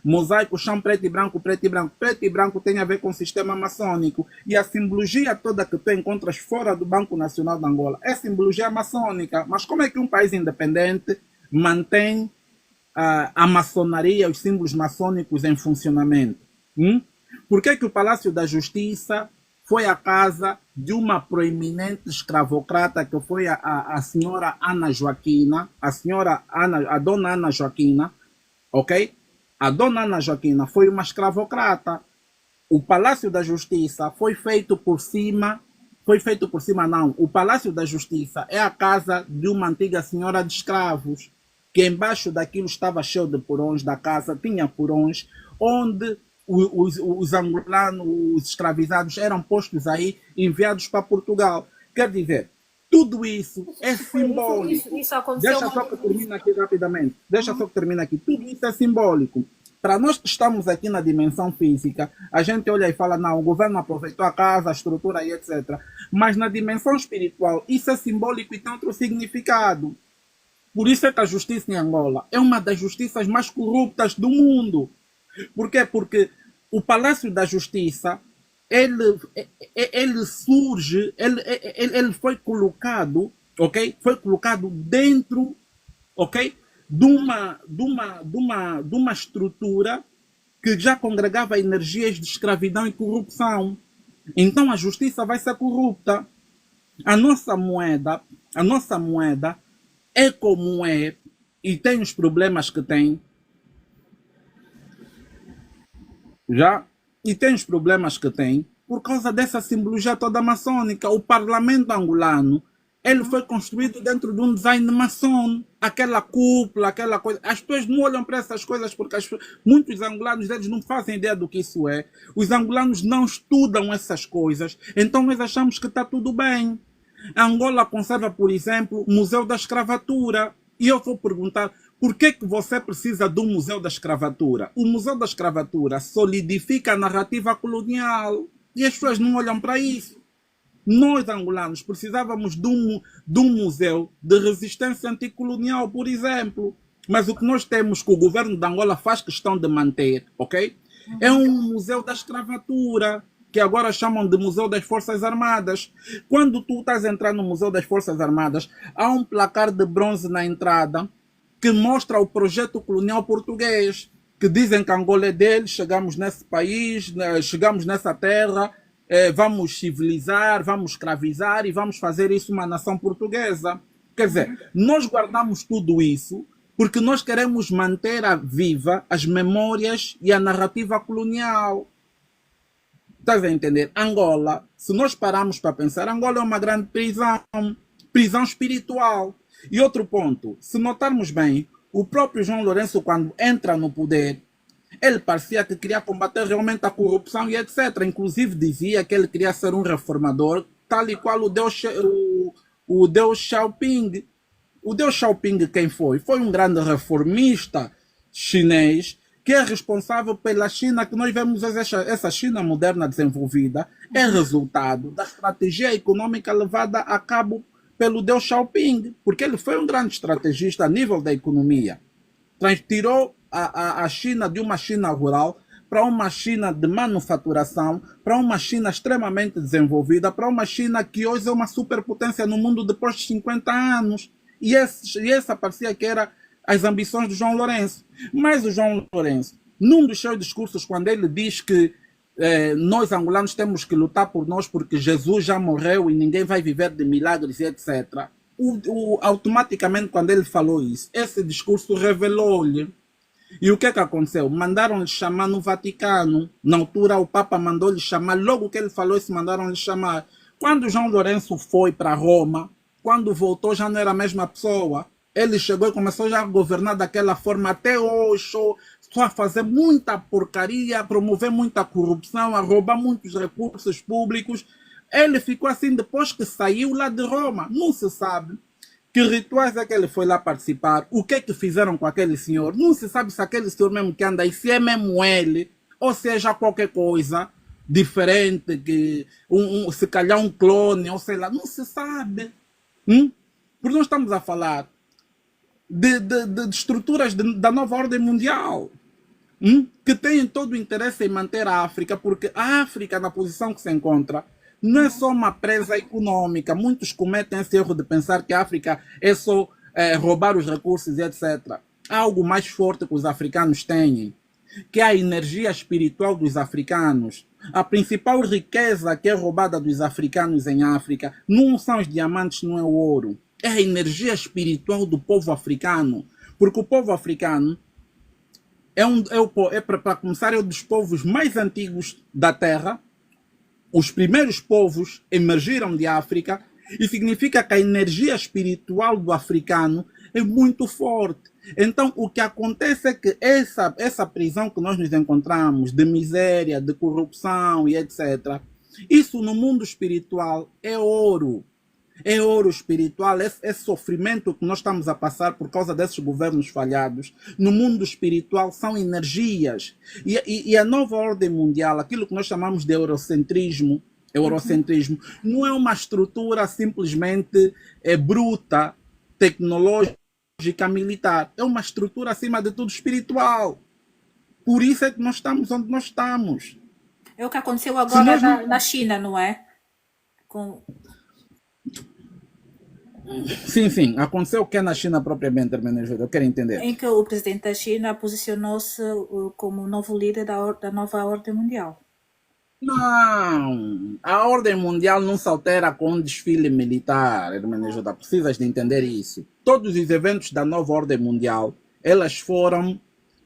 mosaico, chão preto e branco, preto e branco. Preto e branco tem a ver com o sistema maçônico. E a simbologia toda que tu encontras fora do Banco Nacional de Angola é simbologia maçônica. Mas como é que um país independente mantém a maçonaria, os símbolos maçônicos em funcionamento? Por que que o Palácio da Justiça foi a casa de uma proeminente escravocrata que foi a senhora Ana Joaquina, a dona Ana Joaquina, ok? A dona Ana Joaquina foi uma escravocrata. O Palácio da Justiça foi feito por cima não. O Palácio da Justiça é a casa de uma antiga senhora de escravos, que embaixo daquilo estava cheio de porões da casa, tinha porões, onde os angolanos, os escravizados eram postos aí, enviados para Portugal. Quer dizer, tudo isso é simbólico. Isso aconteceu. Deixa só que eu termine aqui rapidamente. Deixa só que termine aqui. Tudo isso é simbólico. Para nós que estamos aqui na dimensão física, a gente olha e fala, não, o governo aproveitou a casa, a estrutura e etc. Mas na dimensão espiritual, isso é simbólico e tem outro significado. Por isso é que a justiça em Angola é uma das justiças mais corruptas do mundo. Por quê? Porque o Palácio da Justiça, ele surge, ele foi colocado, ok? Foi colocado dentro, ok? De uma estrutura que já congregava energias de escravidão e corrupção. Então a justiça vai ser corrupta. A nossa moeda é como é e tem os problemas que tem. E tem os problemas que tem por causa dessa simbologia toda maçônica. O parlamento angolano, ele foi construído dentro de um design maçom. Aquela cúpula, aquela coisa. As pessoas não olham para essas coisas porque muitos angolanos, eles não fazem ideia do que isso é. Os angolanos não estudam essas coisas. Então nós achamos que está tudo bem. A Angola conserva, por exemplo, o Museu da Escravatura. E eu vou perguntar, por que que você precisa do Museu da Escravatura? O Museu da Escravatura solidifica a narrativa colonial. E as pessoas não olham para isso. Nós, angolanos, precisávamos de um museu de resistência anticolonial, por exemplo. Mas o que nós temos que o governo de Angola faz questão de manter, ok? É um museu da escravatura, que agora chamam de Museu das Forças Armadas. Quando tu estás a entrar no Museu das Forças Armadas, há um placar de bronze na entrada que mostra o projeto colonial português, que dizem que Angola é deles, chegamos nesse país, chegamos nessa terra, vamos civilizar, vamos escravizar e vamos fazer isso uma nação portuguesa. Quer dizer, nós guardamos tudo isso porque nós queremos manter viva as memórias e a narrativa colonial. Estás a entender? Angola, se nós pararmos para pensar, Angola é uma grande prisão espiritual. E outro ponto, se notarmos bem, o próprio João Lourenço, quando entra no poder, ele parecia que queria combater realmente a corrupção e etc. Inclusive dizia que ele queria ser um reformador, tal e qual o Deng Xiaoping. O Deng Xiaoping quem foi? Foi um grande reformista chinês que é responsável pela China que nós vemos. Essa China moderna desenvolvida é resultado da estratégia econômica levada a cabo pelo Deng Xiaoping, porque ele foi um grande estrategista a nível da economia. Tirou a China de uma China rural para uma China de manufaturação, para uma China extremamente desenvolvida, para uma China que hoje é uma superpotência no mundo depois de 50 anos. E essa parecia que era as ambições do João Lourenço. Mas o João Lourenço, num dos seus discursos, quando ele diz que nós angolanos temos que lutar por nós porque Jesus já morreu e ninguém vai viver de milagres e etc. Automaticamente, quando ele falou isso, esse discurso revelou-lhe. E o que é que aconteceu? Mandaram-lhe chamar no Vaticano. Na altura, o Papa mandou-lhe chamar. Logo que ele falou isso, mandaram-lhe chamar. Quando João Lourenço foi para Roma, quando voltou, já não era a mesma pessoa. Ele chegou e começou já a governar daquela forma até hoje, só a fazer muita porcaria, a promover muita corrupção, a roubar muitos recursos públicos. Ele ficou assim depois que saiu lá de Roma. Não se sabe que rituais é que ele foi lá participar, o que é que fizeram com aquele senhor. Não se sabe se aquele senhor mesmo que anda aí, se é mesmo ele, ou seja qualquer coisa diferente, que se calhar um clone, ou sei lá, não se sabe. Porque nós estamos a falar de estruturas da nova ordem mundial. que têm todo o interesse em manter a África, porque a África, na posição que se encontra, não é só uma presa econômica. Muitos cometem esse erro de pensar que a África é só roubar os recursos e etc. Há algo mais forte que os africanos têm, que é a energia espiritual dos africanos. A principal riqueza que é roubada dos africanos em África não são os diamantes, não é o ouro. É a energia espiritual do povo africano. Porque o povo africano para começar, é um dos povos mais antigos da Terra. Os primeiros povos emergiram de África e significa que a energia espiritual do africano é muito forte. Então, o que acontece é que essa prisão que nós nos encontramos, de miséria, de corrupção e etc., isso no mundo espiritual é ouro. É ouro espiritual, é sofrimento que nós estamos a passar por causa desses governos falhados. No mundo espiritual são energias. E a nova ordem mundial, aquilo que nós chamamos de eurocentrismo, não é uma estrutura simplesmente bruta, tecnológica, militar. É uma estrutura, acima de tudo, espiritual. Por isso é que nós estamos onde nós estamos. É o que aconteceu agora na China, não é? Sim. Aconteceu o que é na China propriamente, Hermenegildo? Eu quero entender. Em que o presidente da China posicionou-se como novo líder da nova ordem mundial. Não, a ordem mundial não se altera com um desfile militar, Hermenegildo. Precisas de entender isso. Todos os eventos da nova ordem mundial, elas foram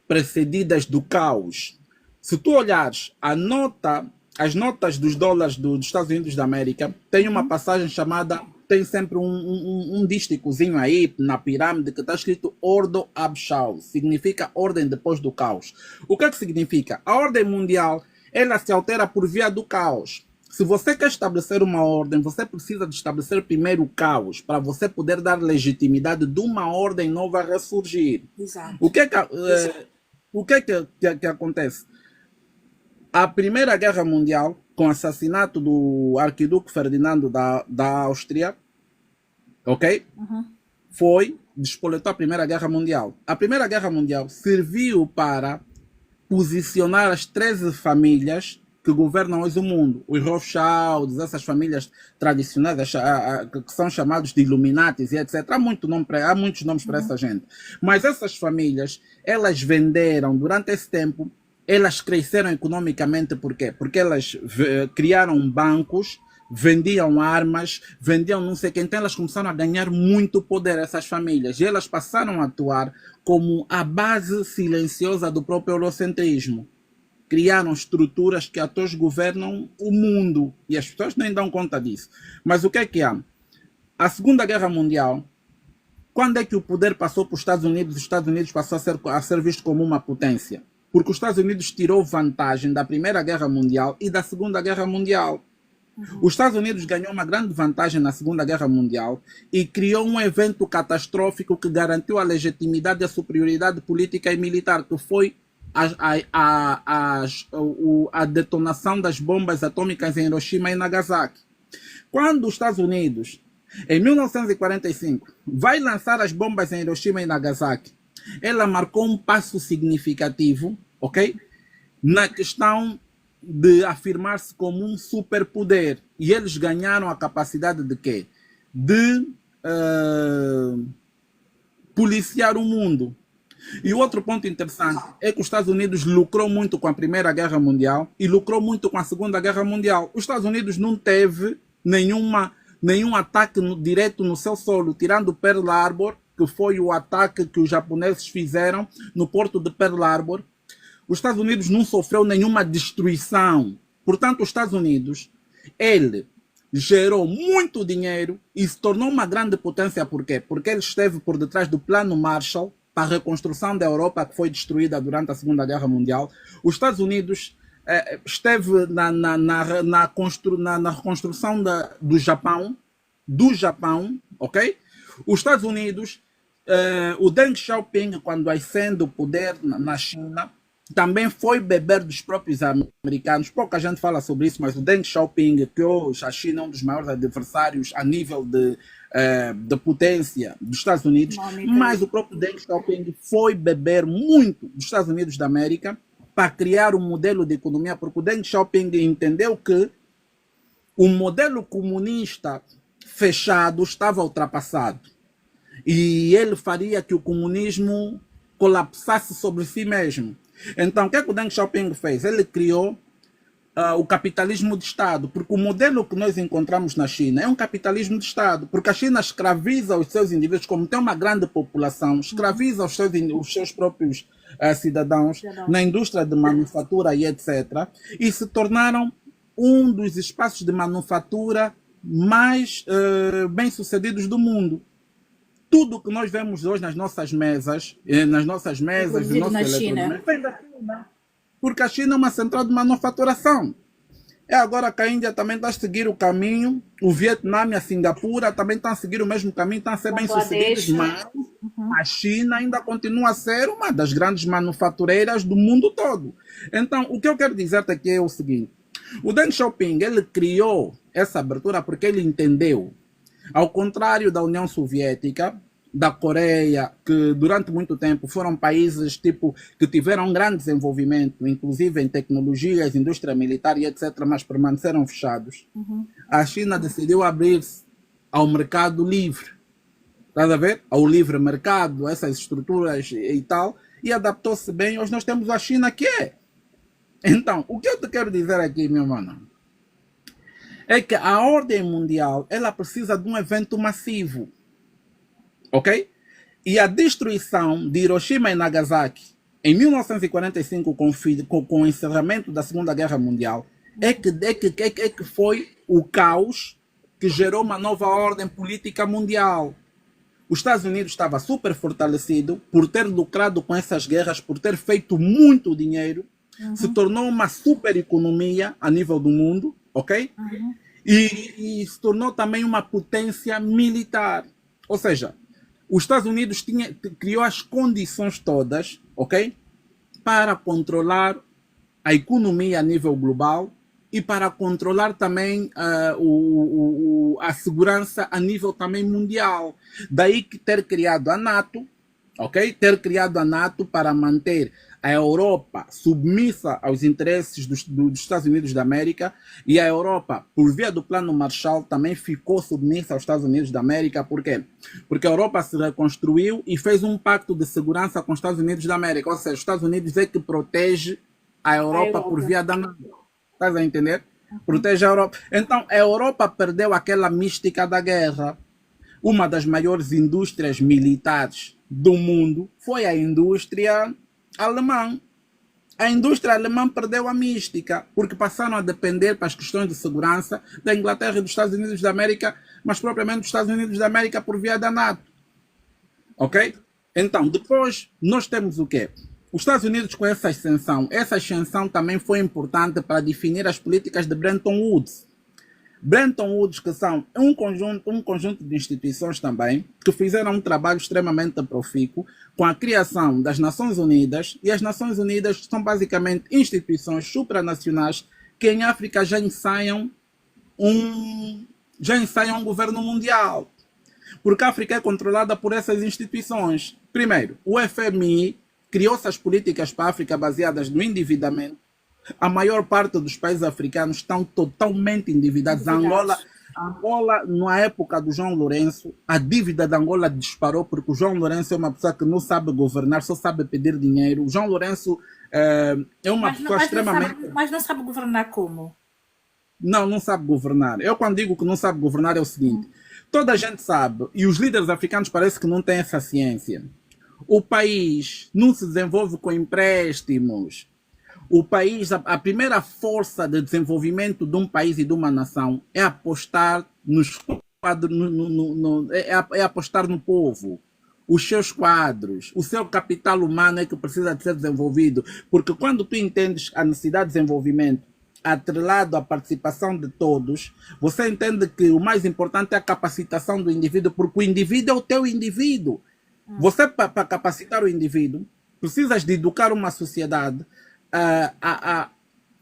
precedidas do caos. Se tu olhares as notas dos dólares dos Estados Unidos da América, tem uma passagem chamada, tem sempre um dísticozinho aí na pirâmide que está escrito Ordo ab Chaos, significa ordem depois do caos. O que é que significa? A ordem mundial, ela se altera por via do caos. Se você quer estabelecer uma ordem, você precisa de estabelecer primeiro o caos, para você poder dar legitimidade de uma ordem nova a ressurgir. Exato. O que é que acontece? A Primeira Guerra Mundial, com o assassinato do arquiduque Ferdinando da Áustria, ok? Despoletou a Primeira Guerra Mundial. A Primeira Guerra Mundial serviu para posicionar as 13 famílias que governam hoje o mundo. Os Rothschilds, essas famílias tradicionais que são chamados de Illuminatis e etc. Há muitos nomes para essa gente. Mas essas famílias, elas venderam durante esse tempo. Elas cresceram economicamente por quê? Porque elas criaram bancos, vendiam armas, vendiam não sei o que. Então elas começaram a ganhar muito poder, essas famílias. E elas passaram a atuar como a base silenciosa do próprio eurocentrismo. Criaram estruturas que até hoje governam o mundo. E as pessoas nem dão conta disso. Mas o que é que há? A Segunda Guerra Mundial, quando é que o poder passou para os Estados Unidos? Os Estados Unidos passou a ser visto como uma potência. Porque os Estados Unidos tirou vantagem da Primeira Guerra Mundial e da Segunda Guerra Mundial. Os Estados Unidos ganhou uma grande vantagem na Segunda Guerra Mundial e criou um evento catastrófico que garantiu a legitimidade e a superioridade política e militar, que foi a detonação das bombas atômicas em Hiroshima e Nagasaki. Quando os Estados Unidos, em 1945, vai lançar as bombas em Hiroshima e Nagasaki, ela marcou um passo significativo, ok? Na questão de afirmar-se como um superpoder. E eles ganharam a capacidade de quê? De policiar o mundo. E o outro ponto interessante é que os Estados Unidos lucrou muito com a Primeira Guerra Mundial e lucrou muito com a Segunda Guerra Mundial. Os Estados Unidos não teve nenhum ataque direto no seu solo, tirando Pearl Harbor, que foi o ataque que os japoneses fizeram no porto de Pearl Harbor. Os Estados Unidos não sofreu nenhuma destruição. Portanto, os Estados Unidos, ele gerou muito dinheiro e se tornou uma grande potência. Por quê? Porque ele esteve por detrás do Plano Marshall para a reconstrução da Europa, que foi destruída durante a Segunda Guerra Mundial. Os Estados Unidos esteve na reconstrução do Japão, ok? Os Estados Unidos, o Deng Xiaoping, quando ascende o poder na China, também foi beber dos próprios americanos. Pouca gente fala sobre isso, mas o Deng Xiaoping, que hoje a China é um dos maiores adversários a nível de potência dos Estados Unidos, mas o próprio Deng Xiaoping foi beber muito dos Estados Unidos da América para criar um modelo de economia, porque o Deng Xiaoping entendeu que o modelo comunista fechado estava ultrapassado e ele faria que o comunismo colapsasse sobre si mesmo. Então, o que é que o Deng Xiaoping fez? Ele criou o capitalismo de Estado, porque o modelo que nós encontramos na China é um capitalismo de Estado, porque a China escraviza os seus indivíduos, como tem uma grande população, escraviza os seus próprios cidadãos na indústria de manufatura e etc. E se tornaram um dos espaços de manufatura mais bem-sucedidos do mundo. Tudo que nós vemos hoje nas nossas mesas, dos nossos eletrodomésticos, vem da China. Porque a China é uma central de manufaturação. É agora que a Índia também está a seguir o caminho, o Vietnã e a Singapura também estão a seguir o mesmo caminho, estão a ser bem-sucedidos, mas a China ainda continua a ser uma das grandes manufatureiras do mundo todo. Então, o que eu quero dizer aqui é o seguinte: o Deng Xiaoping, ele criou essa abertura porque ele entendeu, ao contrário da União Soviética, da Coreia, que durante muito tempo foram países que tiveram um grande desenvolvimento, inclusive em tecnologias, indústria militar e etc., mas permaneceram fechados. A China decidiu abrir-se ao mercado livre, estás a ver? Ao livre mercado, essas estruturas e tal, e adaptou-se bem. Hoje nós temos a China que é. Então, o que eu te quero dizer aqui, meu mano, é que a ordem mundial, ela precisa de um evento massivo. Ok? E a destruição de Hiroshima e Nagasaki em 1945, com o encerramento da Segunda Guerra Mundial, é que foi o caos que gerou uma nova ordem política mundial. Os Estados Unidos estava super fortalecido por ter lucrado com essas guerras, por ter feito muito dinheiro, se tornou uma super economia a nível do mundo, ok? E se tornou também uma potência militar. Ou seja, os Estados Unidos criou as condições todas, ok, para controlar a economia a nível global e para controlar também a segurança a nível também mundial. Daí que ter criado a NATO, ok, ter criado a NATO para manter a Europa submissa aos interesses dos Estados Unidos da América, e a Europa, por via do Plano Marshall, também ficou submissa aos Estados Unidos da América. Por quê? Porque a Europa se reconstruiu e fez um pacto de segurança com os Estados Unidos da América. Ou seja, os Estados Unidos é que protege a Europa por via da NATO. Estás a entender? Protege a Europa. Então, a Europa perdeu aquela mística da guerra. Uma das maiores indústrias militares do mundo foi a indústria alemã. A indústria alemã perdeu a mística, porque passaram a depender para as questões de segurança da Inglaterra e dos Estados Unidos da América, mas propriamente dos Estados Unidos da América por via da NATO. Ok? Então, depois nós temos o quê? Os Estados Unidos com essa ascensão também foi importante para definir as políticas de Bretton Woods. Bretton Woods, que são um conjunto de instituições também, que fizeram um trabalho extremamente profícuo com a criação das Nações Unidas, e as Nações Unidas são basicamente instituições supranacionais que em África já ensaiam um governo mundial. Porque a África é controlada por essas instituições. Primeiro, o FMI criou essas políticas para a África baseadas no endividamento. A maior parte dos países africanos estão totalmente endividados. Angola, na época do João Lourenço, a dívida da Angola disparou porque o João Lourenço é uma pessoa que não sabe governar, só sabe pedir dinheiro. O João Lourenço é uma pessoa extremamente... Mas não sabe governar como? Não sabe governar. Eu quando digo que não sabe governar é o seguinte, toda a gente sabe, e os líderes africanos parece que não têm essa ciência. O país não se desenvolve com empréstimos. O país, a primeira força de desenvolvimento de um país e de uma nação é apostar nos quadros, é apostar no povo, os seus quadros, o seu capital humano é que precisa de ser desenvolvido, porque quando tu entendes a necessidade de desenvolvimento atrelado à participação de todos, você entende que o mais importante é a capacitação do indivíduo, porque o indivíduo é o teu indivíduo. Você, para capacitar o indivíduo, precisas de educar uma sociedade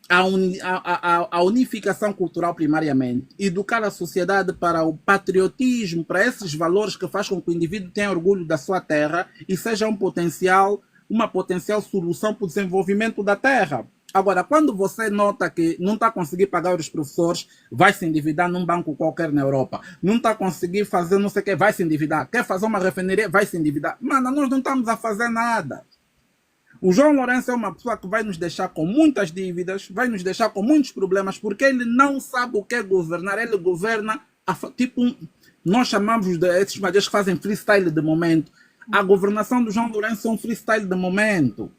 a unificação cultural primariamente, educar a sociedade para o patriotismo, para esses valores que fazem com que o indivíduo tenha orgulho da sua terra e seja um potencial uma potencial solução para o desenvolvimento da terra. Agora, quando você nota que não está conseguindo pagar os professores, vai se endividar num banco qualquer na Europa. Não está conseguindo fazer não sei o que, vai se endividar. Quer fazer uma refinaria, vai se endividar. Mano, nós não estamos a fazer nada. O João Lourenço é uma pessoa que vai nos deixar com muitas dívidas, vai nos deixar com muitos problemas, porque ele não sabe o que é governar. Ele governa, tipo, nós chamamos de esses magias que fazem freestyle de momento. A governação do João Lourenço é um freestyle de momento.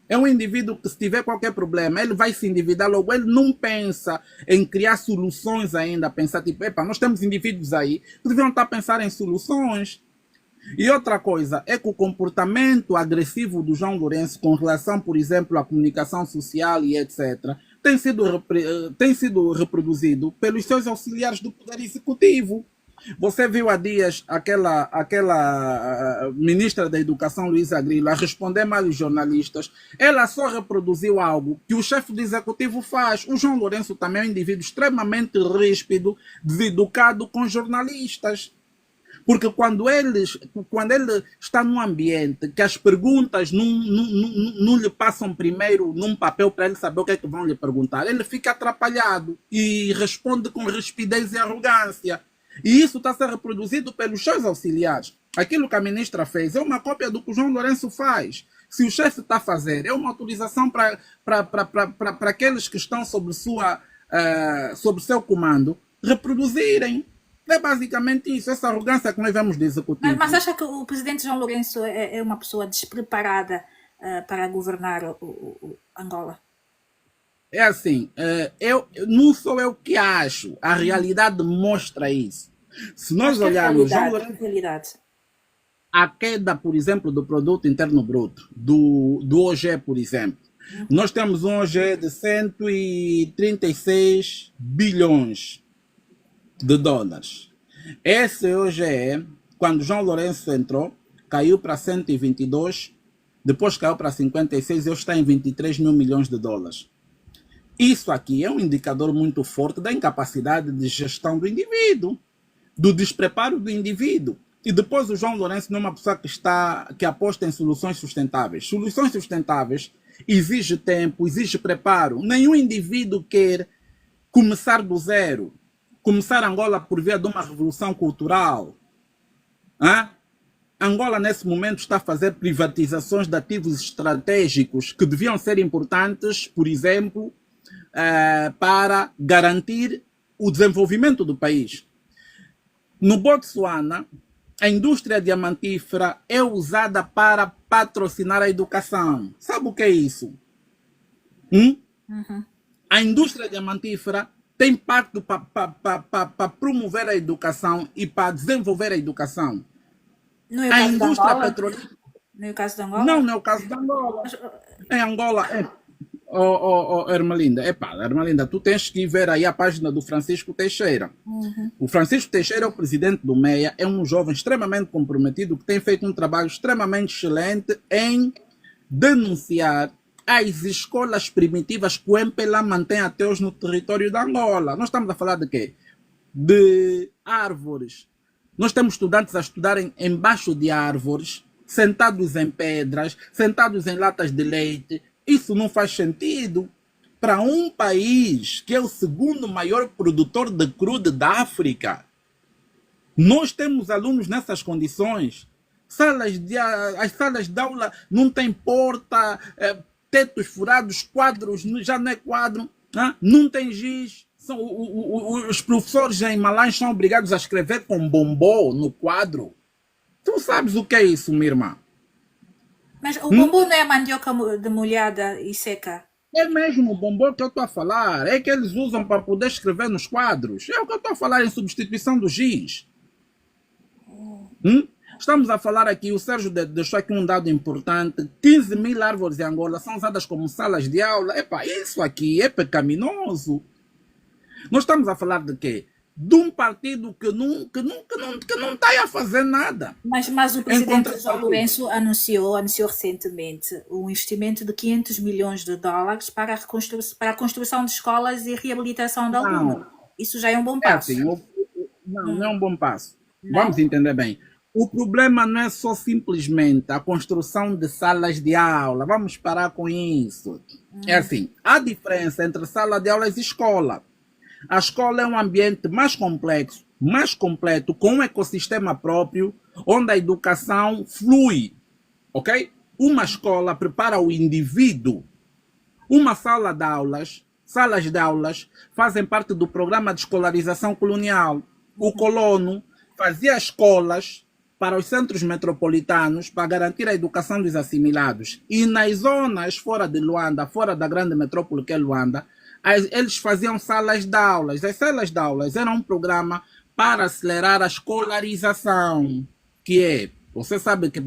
É um indivíduo que, se tiver qualquer problema, ele vai se endividar logo. Ele não pensa em criar soluções ainda. Pensar, tipo, epa, nós temos indivíduos aí que deviam estar a pensar em soluções. E outra coisa é que o comportamento agressivo do João Lourenço com relação, por exemplo, à comunicação social e etc., tem sido reproduzido pelos seus auxiliares do Poder Executivo. Você viu há dias aquela ministra da Educação, Luísa Grilo, a responder mal os jornalistas. Ela só reproduziu algo que o chefe do Executivo faz. O João Lourenço também é um indivíduo extremamente ríspido, deseducado com jornalistas. Porque quando ele está num ambiente que as perguntas não lhe passam primeiro num papel para ele saber o que é que vão lhe perguntar, ele fica atrapalhado e responde com rispidez e arrogância. E isso está a ser reproduzido pelos seus auxiliares. Aquilo que a ministra fez é uma cópia do que o João Lourenço faz. Se o chefe está a fazer, é uma autorização para aqueles que estão sob seu comando reproduzirem. É basicamente isso, essa arrogância que nós vemos do executivo. Mas acha que o presidente João Lourenço é uma pessoa despreparada para governar Angola? É assim, não sou eu que acho, a realidade mostra isso. Se nós olharmos a queda, por exemplo, do produto interno bruto, do OG, por exemplo, nós temos um OG de 136 bilhões de dólares. Esse OGE, quando João Lourenço entrou, caiu para 122, depois caiu para 56 e hoje está em 23 mil milhões de dólares. Isso aqui é um indicador muito forte da incapacidade de gestão do indivíduo, do despreparo do indivíduo. E depois o João Lourenço não é uma pessoa que aposta em soluções sustentáveis. Soluções sustentáveis exige tempo, exige preparo. Nenhum indivíduo quer começar do zero. Começar Angola por via de uma revolução cultural. Angola, nesse momento, está a fazer privatizações de ativos estratégicos que deviam ser importantes, por exemplo, para garantir o desenvolvimento do país. No Botsuana, a indústria diamantífera é usada para patrocinar a educação. Sabe o que é isso? A indústria diamantífera tem pacto para promover a educação e para desenvolver a educação. Não é o caso da Angola? Não é o caso de Angola? Não, não é o caso de Angola. Em Angola, Ermelinda, Ermelinda, tu tens que ver aí a página do Francisco Teixeira. O Francisco Teixeira é o presidente do MEIA, é um jovem extremamente comprometido que tem feito um trabalho extremamente excelente em denunciar as escolas primitivas que o MPLA mantém até hoje no território da Angola. Nós estamos a falar de quê? De árvores. Nós temos estudantes a estudarem embaixo de árvores, sentados em pedras, sentados em latas de leite. Isso não faz sentido para um país que é o segundo maior produtor de crudo da África. Nós temos alunos nessas condições. As salas de aula não têm porta, tetos furados, quadros, já não é quadro, não tem giz. Os professores em Malange são obrigados a escrever com bombom no quadro. Tu sabes o que é isso, minha irmã? Mas o bombom não é mandioca demolhada e seca? É mesmo o bombom que eu estou a falar. É que eles usam para poder escrever nos quadros. É o que eu estou a falar em substituição do giz. Estamos a falar aqui, o Sérgio deixou aqui um dado importante, 15 mil árvores em Angola são usadas como salas de aula. Isso aqui é pecaminoso. Nós estamos a falar de quê? De um partido que não está a fazer nada. Mas o presidente João Lourenço anunciou recentemente um investimento de 500 milhões de dólares para a construção de escolas e reabilitação de alunos. Isso já é um bom passo. Não é um bom passo. Vamos entender bem. O problema não é só simplesmente a construção de salas de aula. Vamos parar com isso. É assim, há diferença entre sala de aulas e escola. A escola é um ambiente mais complexo, mais completo, com um ecossistema próprio, onde a educação flui, ok? Uma escola prepara o indivíduo. Uma salas de aulas, fazem parte do programa de escolarização colonial. O colono fazia escolas para os centros metropolitanos para garantir a educação dos assimilados. E nas zonas fora de Luanda, fora da grande metrópole que é Luanda, eles faziam salas de aulas. As salas de aulas eram um programa para acelerar a escolarização, que é, você sabe que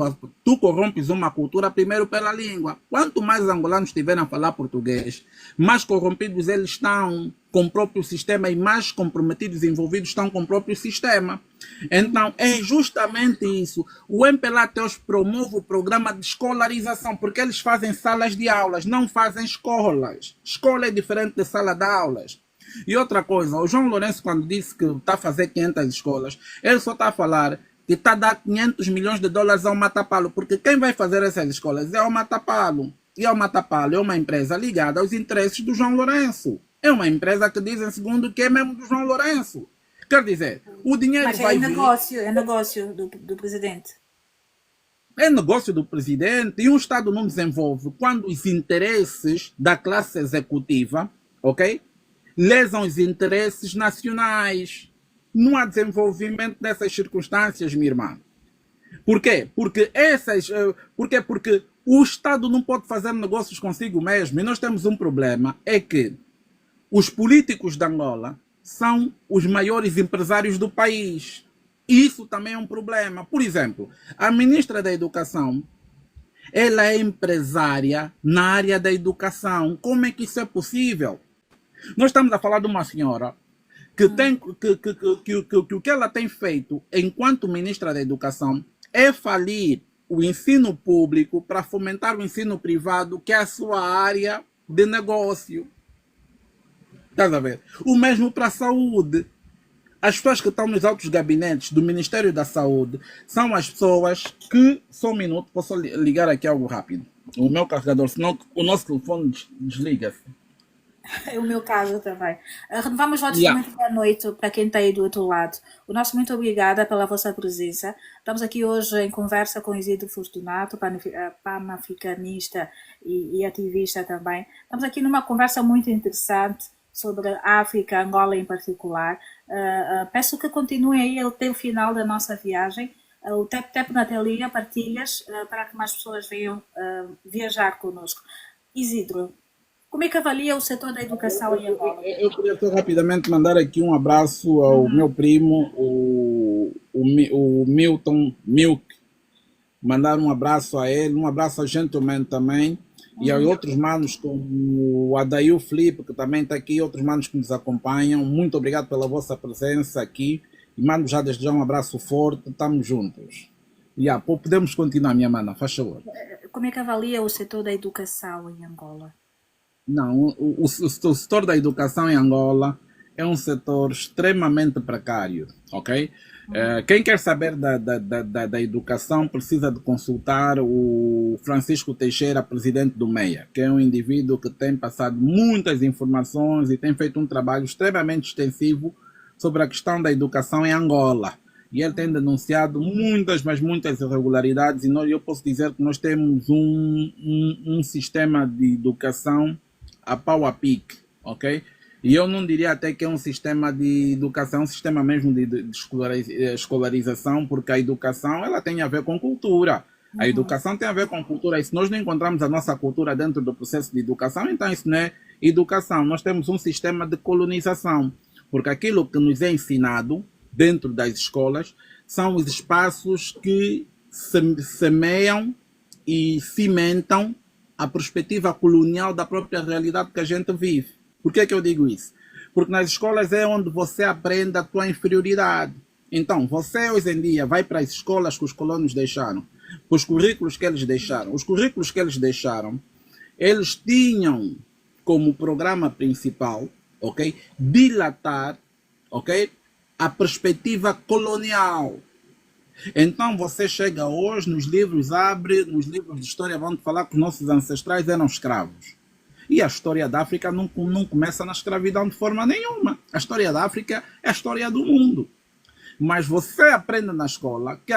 tu corrompes uma cultura primeiro pela língua. Quanto mais angolanos estiverem a falar português, mais corrompidos eles estão com o próprio sistema e mais comprometidos e envolvidos estão com o próprio sistema. Então, é justamente isso. O MPLA-Teus promove o programa de escolarização, porque eles fazem salas de aulas, não fazem escolas. Escola é diferente de sala de aulas. E outra coisa, o João Lourenço, quando disse que está a fazer 500 escolas, ele só está a falar que está a dar 500 milhões de dólares ao Matapalo, porque quem vai fazer essas escolas é o Matapalo. E o Matapalo é uma empresa ligada aos interesses do João Lourenço. É uma empresa que dizem segundo que é mesmo do João Lourenço. Quer dizer, o dinheiro Mas vai é vir... negócio do presidente. É negócio do presidente e um Estado não desenvolve quando os interesses da classe executiva, ok? Lesam os interesses nacionais. Não há desenvolvimento nessas circunstâncias, minha irmã. Por quê? Porque porque o Estado não pode fazer negócios consigo mesmo. E nós temos um problema, é que os políticos de Angola são os maiores empresários do país. Isso também é um problema. Por exemplo, a ministra da Educação, ela é empresária na área da educação. Como é que isso é possível? Nós estamos a falar de uma senhora que o que ela tem feito enquanto ministra da Educação é falir o ensino público para fomentar o ensino privado, que é a sua área de negócio. Estás a ver? O mesmo para a saúde. As pessoas que estão nos altos gabinetes do Ministério da Saúde são as pessoas que... Só um minuto, posso ligar aqui algo rápido. O meu carregador, senão o nosso telefone desliga-se. É o meu caso também. Renovamos votos de muito boa noite para quem está aí do outro lado. O nosso muito obrigada pela vossa presença. Estamos aqui hoje em conversa com Isidro Fortunato, panafricanista e ativista também. Estamos aqui numa conversa muito interessante sobre a África, Angola em particular. Peço que continuem aí até o final da nossa viagem. O Tep na telinha, partilhas, para que mais pessoas venham viajar connosco. Isidro, como é que avalia o setor da educação em Angola? Eu queria só rapidamente mandar aqui um abraço ao meu primo, o Milton Milk. Mandar um abraço a ele, um abraço a Gentleman também. E a outros manos como o Adail Felipe, que também está aqui, outros manos que nos acompanham. Muito obrigado pela vossa presença aqui. E mando já desde já um abraço forte. Estamos juntos. Podemos continuar, minha mana, faz favor. Como é que avalia o setor da educação em Angola? Não, o setor da educação em Angola é um setor extremamente precário, ok? Quem quer saber da educação precisa de consultar o Francisco Teixeira, presidente do MEIA, que é um indivíduo que tem passado muitas informações e tem feito um trabalho extremamente extensivo sobre a questão da educação em Angola. E ele tem denunciado muitas irregularidades e eu posso dizer que nós temos um sistema de educação a pau a pique, ok? E eu não diria até que é um sistema de educação, um sistema mesmo de escolarização, porque a educação ela tem a ver com cultura. A educação tem a ver com cultura, e se nós não encontramos a nossa cultura dentro do processo de educação, então isso não é educação. Nós temos um sistema de colonização, porque aquilo que nos é ensinado dentro das escolas são os espaços que semeiam e cimentam a perspectiva colonial da própria realidade que a gente vive. Por que eu digo isso? Porque nas escolas é onde você aprende a tua inferioridade. Então, você hoje em dia vai para as escolas que os colonos deixaram, os currículos que eles deixaram. Os currículos que eles deixaram, eles tinham como programa principal, ok, dilatar, ok, a perspectiva colonial. Então você chega hoje, nos livros abre, nos livros de história vão te falar que os nossos ancestrais eram escravos. E a história da África não começa na escravidão de forma nenhuma. A história da África é a história do mundo. Mas você aprende na escola que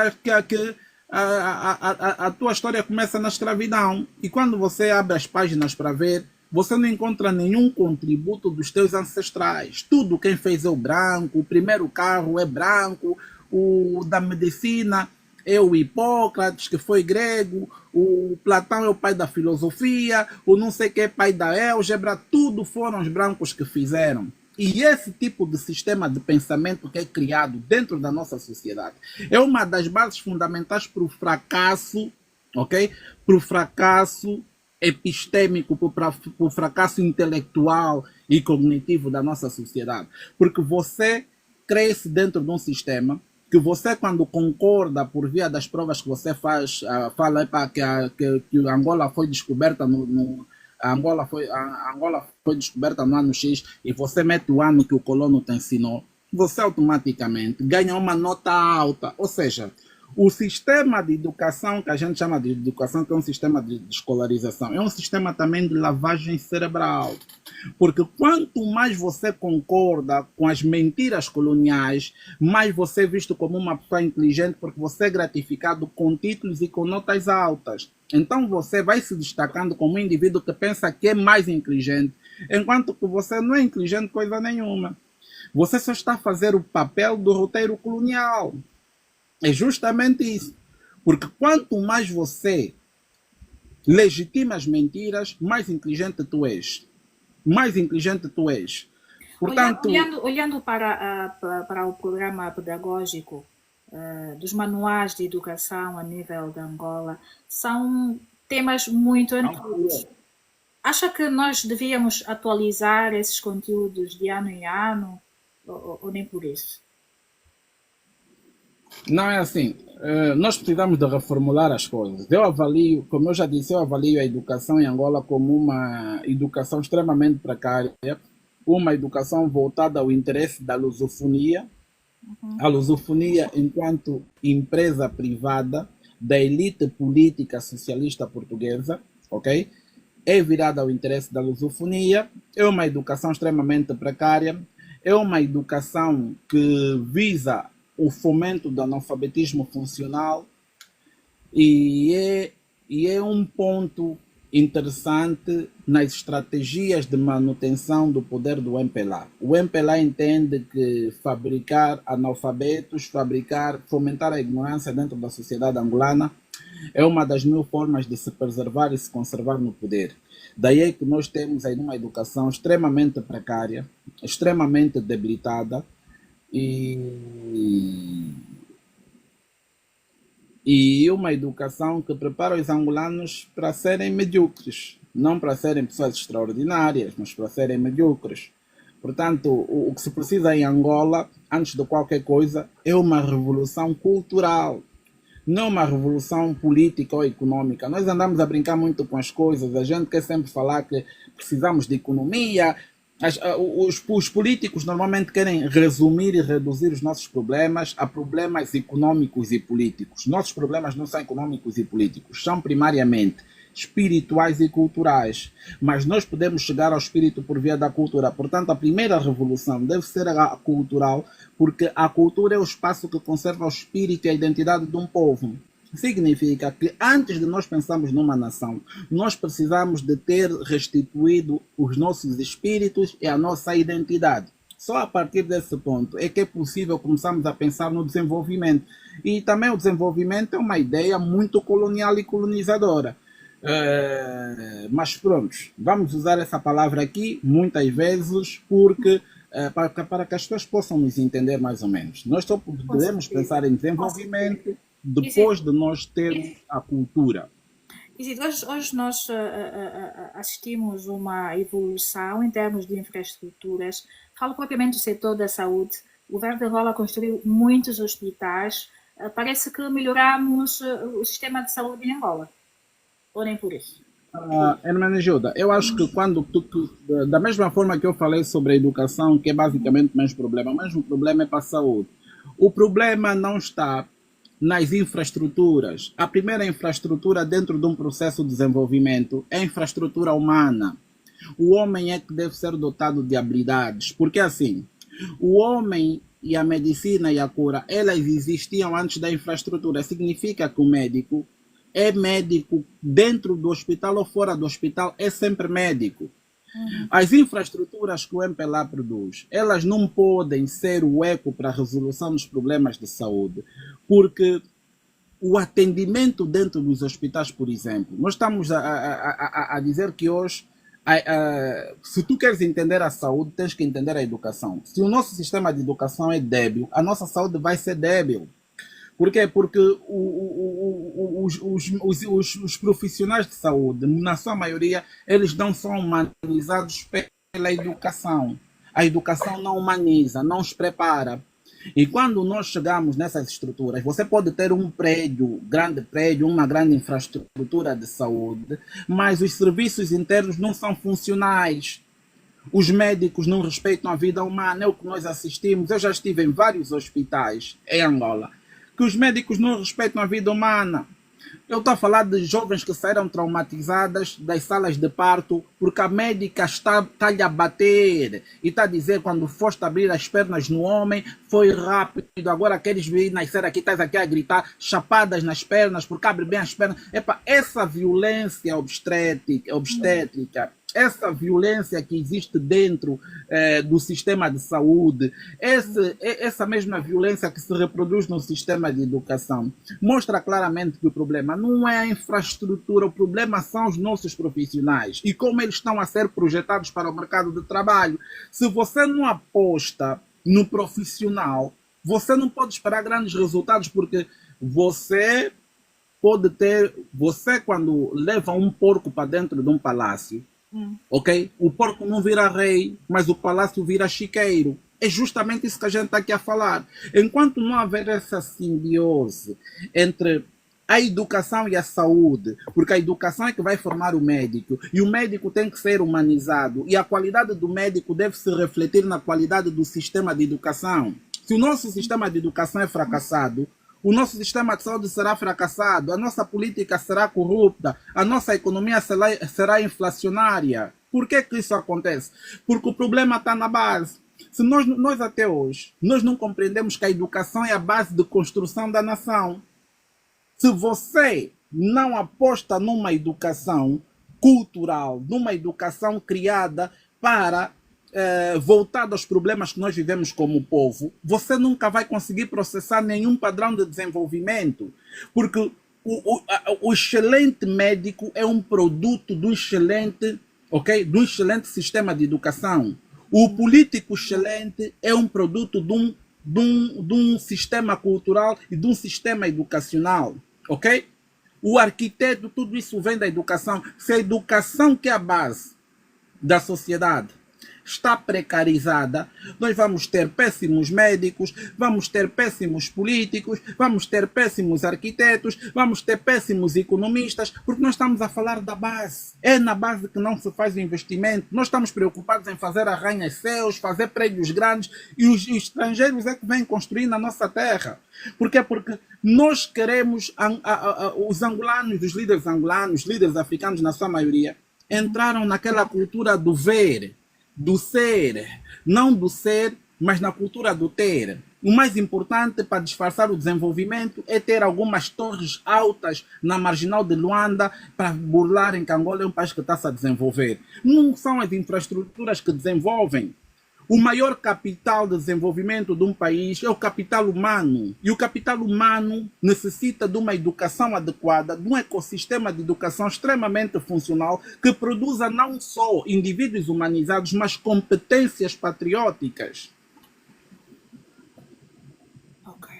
a tua história começa na escravidão. E quando você abre as páginas para ver, você não encontra nenhum contributo dos teus ancestrais. Tudo quem fez é o branco, o primeiro carro é branco, o da medicina é o Hipócrates, que foi grego, o Platão é o pai da filosofia, o não sei que é pai da álgebra, tudo foram os brancos que fizeram. E esse tipo de sistema de pensamento que é criado dentro da nossa sociedade é uma das bases fundamentais para o fracasso, ok? Para o fracasso epistêmico, para o fracasso intelectual e cognitivo da nossa sociedade. Porque você cresce dentro de um sistema que você, quando concorda por via das provas que você faz, fala que a Angola foi descoberta a Angola foi descoberta no ano X e você mete o ano que o colono te ensinou, você automaticamente ganha uma nota alta. Ou seja, o sistema de educação, que a gente chama de educação, que é um sistema de escolarização, é um sistema também de lavagem cerebral. Porque quanto mais você concorda com as mentiras coloniais, mais você é visto como uma pessoa inteligente, porque você é gratificado com títulos e com notas altas. Então você vai se destacando como um indivíduo que pensa que é mais inteligente, enquanto que você não é inteligente coisa nenhuma. Você só está a fazer o papel do roteiro colonial. É justamente isso. Porque quanto mais você legitima as mentiras, mais inteligente tu és. Mais inteligente tu és. Portanto, olhando para o programa pedagógico dos manuais de educação a nível de Angola, são temas muito antigos. Acha que nós devíamos atualizar esses conteúdos de ano em ano ou nem por isso? Não é assim. Nós precisamos de reformular as coisas. Eu avalio, como eu já disse, eu avalio a educação em Angola como uma educação extremamente precária, uma educação voltada ao interesse da lusofonia, a lusofonia enquanto empresa privada da elite política socialista portuguesa, ok? É virada ao interesse da lusofonia, é uma educação extremamente precária, é uma educação que visa o fomento do analfabetismo funcional e é um ponto interessante nas estratégias de manutenção do poder do MPLA. O MPLA entende que fabricar analfabetos, fomentar a ignorância dentro da sociedade angolana é uma das 1000 formas de se preservar e se conservar no poder. Daí é que nós temos aí uma educação extremamente precária, extremamente debilitada, e uma educação que prepara os angolanos para serem medíocres, não para serem pessoas extraordinárias, mas para serem medíocres. Portanto, o que se precisa em Angola, antes de qualquer coisa, é uma revolução cultural, não uma revolução política ou econômica. Nós andamos a brincar muito com as coisas, a gente quer sempre falar que precisamos de economia. Os políticos normalmente querem resumir e reduzir os nossos problemas a problemas econômicos e políticos. Nossos problemas não são econômicos e políticos, são primariamente espirituais e culturais. Mas nós podemos chegar ao espírito por via da cultura. Portanto, a primeira revolução deve ser a cultural, porque a cultura é o espaço que conserva o espírito e a identidade de um povo. Significa que antes de nós pensarmos numa nação, nós precisamos de ter restituído os nossos espíritos e a nossa identidade. Só a partir desse ponto é que é possível começarmos a pensar no desenvolvimento. E também o desenvolvimento é uma ideia muito colonial e colonizadora. Mas pronto, vamos usar essa palavra aqui muitas vezes porque para que as pessoas possam nos entender mais ou menos. Nós só podemos pensar em desenvolvimento depois de nós termos a cultura. Hoje nós assistimos uma evolução em termos de infraestruturas. Falo propriamente do setor da saúde. O governo de Angola construiu muitos hospitais. Parece que melhoramos o sistema de saúde em Angola. Ou nem por isso? Hermenegilda, eu acho que quando da mesma forma que eu falei sobre a educação, que é basicamente o mesmo problema é para a saúde. O problema não está nas infraestruturas. A primeira infraestrutura dentro de um processo de desenvolvimento é a infraestrutura humana. O homem é que deve ser dotado de habilidades, porque assim, o homem e a medicina e a cura, elas existiam antes da infraestrutura. Significa que o médico é médico dentro do hospital ou fora do hospital, é sempre médico. As infraestruturas que o MPLA produz, elas não podem ser o eco para a resolução dos problemas de saúde, porque o atendimento dentro dos hospitais, por exemplo, nós estamos a dizer que hoje, se tu queres entender a saúde, tens que entender a educação. Se o nosso sistema de educação é débil, a nossa saúde vai ser débil. Por quê? Porque os profissionais de saúde, na sua maioria, eles não são humanizados pela educação. A educação não humaniza, não os prepara. E quando nós chegamos nessas estruturas, você pode ter um prédio, uma grande infraestrutura de saúde, mas os serviços internos não são funcionais. Os médicos não respeitam a vida humana, é o que nós assistimos. Eu já estive em vários hospitais em Angola, que os médicos não respeitam a vida humana. Eu estou a falar de jovens que saíram traumatizadas das salas de parto porque a médica está-lhe a bater e está a dizer quando foste abrir as pernas no homem, foi rápido, agora queres vir nascer aqui, estás aqui a gritar, chapadas nas pernas porque abre bem as pernas. Epa, essa violência obstétrica, essa violência que existe dentro do sistema de saúde, essa mesma violência que se reproduz no sistema de educação, mostra claramente que o problema não é a infraestrutura, o problema são os nossos profissionais e como eles estão a ser projetados para o mercado de trabalho. Se você não aposta no profissional, você não pode esperar grandes resultados, porque você quando leva um porco para dentro de um palácio, ok? O porco não vira rei, mas o palácio vira chiqueiro. É justamente isso que a gente está aqui a falar. Enquanto não haver essa simbiose entre a educação e a saúde, porque a educação é que vai formar o médico, e o médico tem que ser humanizado, e a qualidade do médico deve se refletir na qualidade do sistema de educação. Se o nosso sistema de educação é fracassado, o nosso sistema de saúde será fracassado, a nossa política será corrupta, a nossa economia será inflacionária. Por que isso acontece? Porque o problema está na base. Se nós até hoje, nós não compreendemos que a educação é a base de construção da nação. Se você não aposta numa educação cultural, numa educação criada para voltada aos problemas que nós vivemos como povo, você nunca vai conseguir processar nenhum padrão de desenvolvimento, porque o excelente médico é um produto do excelente, do excelente sistema de educação. O político excelente é um produto de um sistema cultural e de um sistema educacional, ok? O arquiteto, tudo isso vem da educação. Se a educação, que é a base da sociedade, está precarizada, nós vamos ter péssimos médicos, vamos ter péssimos políticos, vamos ter péssimos arquitetos, vamos ter péssimos economistas, porque nós estamos a falar da base. É na base que não se faz o investimento. Nós estamos preocupados em fazer arranha-céus, fazer prédios grandes, e os estrangeiros é que vêm construir na nossa terra. Por quê? Porque nós queremos, os angolanos, os líderes africanos na sua maioria, entraram naquela cultura do ver, do ser, não do ser, mas na cultura do ter. O mais importante para disfarçar o desenvolvimento é ter algumas torres altas na marginal de Luanda para burlarem que Angola é um país que está -se a desenvolver. Não são as infraestruturas que desenvolvem. O maior capital de desenvolvimento de um país é o capital humano. E o capital humano necessita de uma educação adequada, de um ecossistema de educação extremamente funcional que produza não só indivíduos humanizados, mas competências patrióticas. Ok.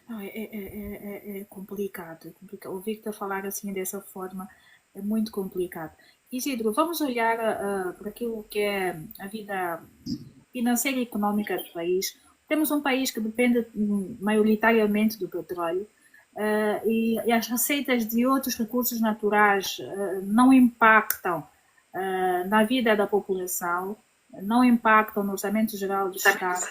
Não, é complicado, é complicado. O Victor falar assim dessa forma é muito complicado. Isidro, vamos olhar para aquilo que é a vida financeira e econômica do país. Temos um país que depende maioritariamente do petróleo e as receitas de outros recursos naturais não impactam na vida da população, não impactam no orçamento geral do Estado.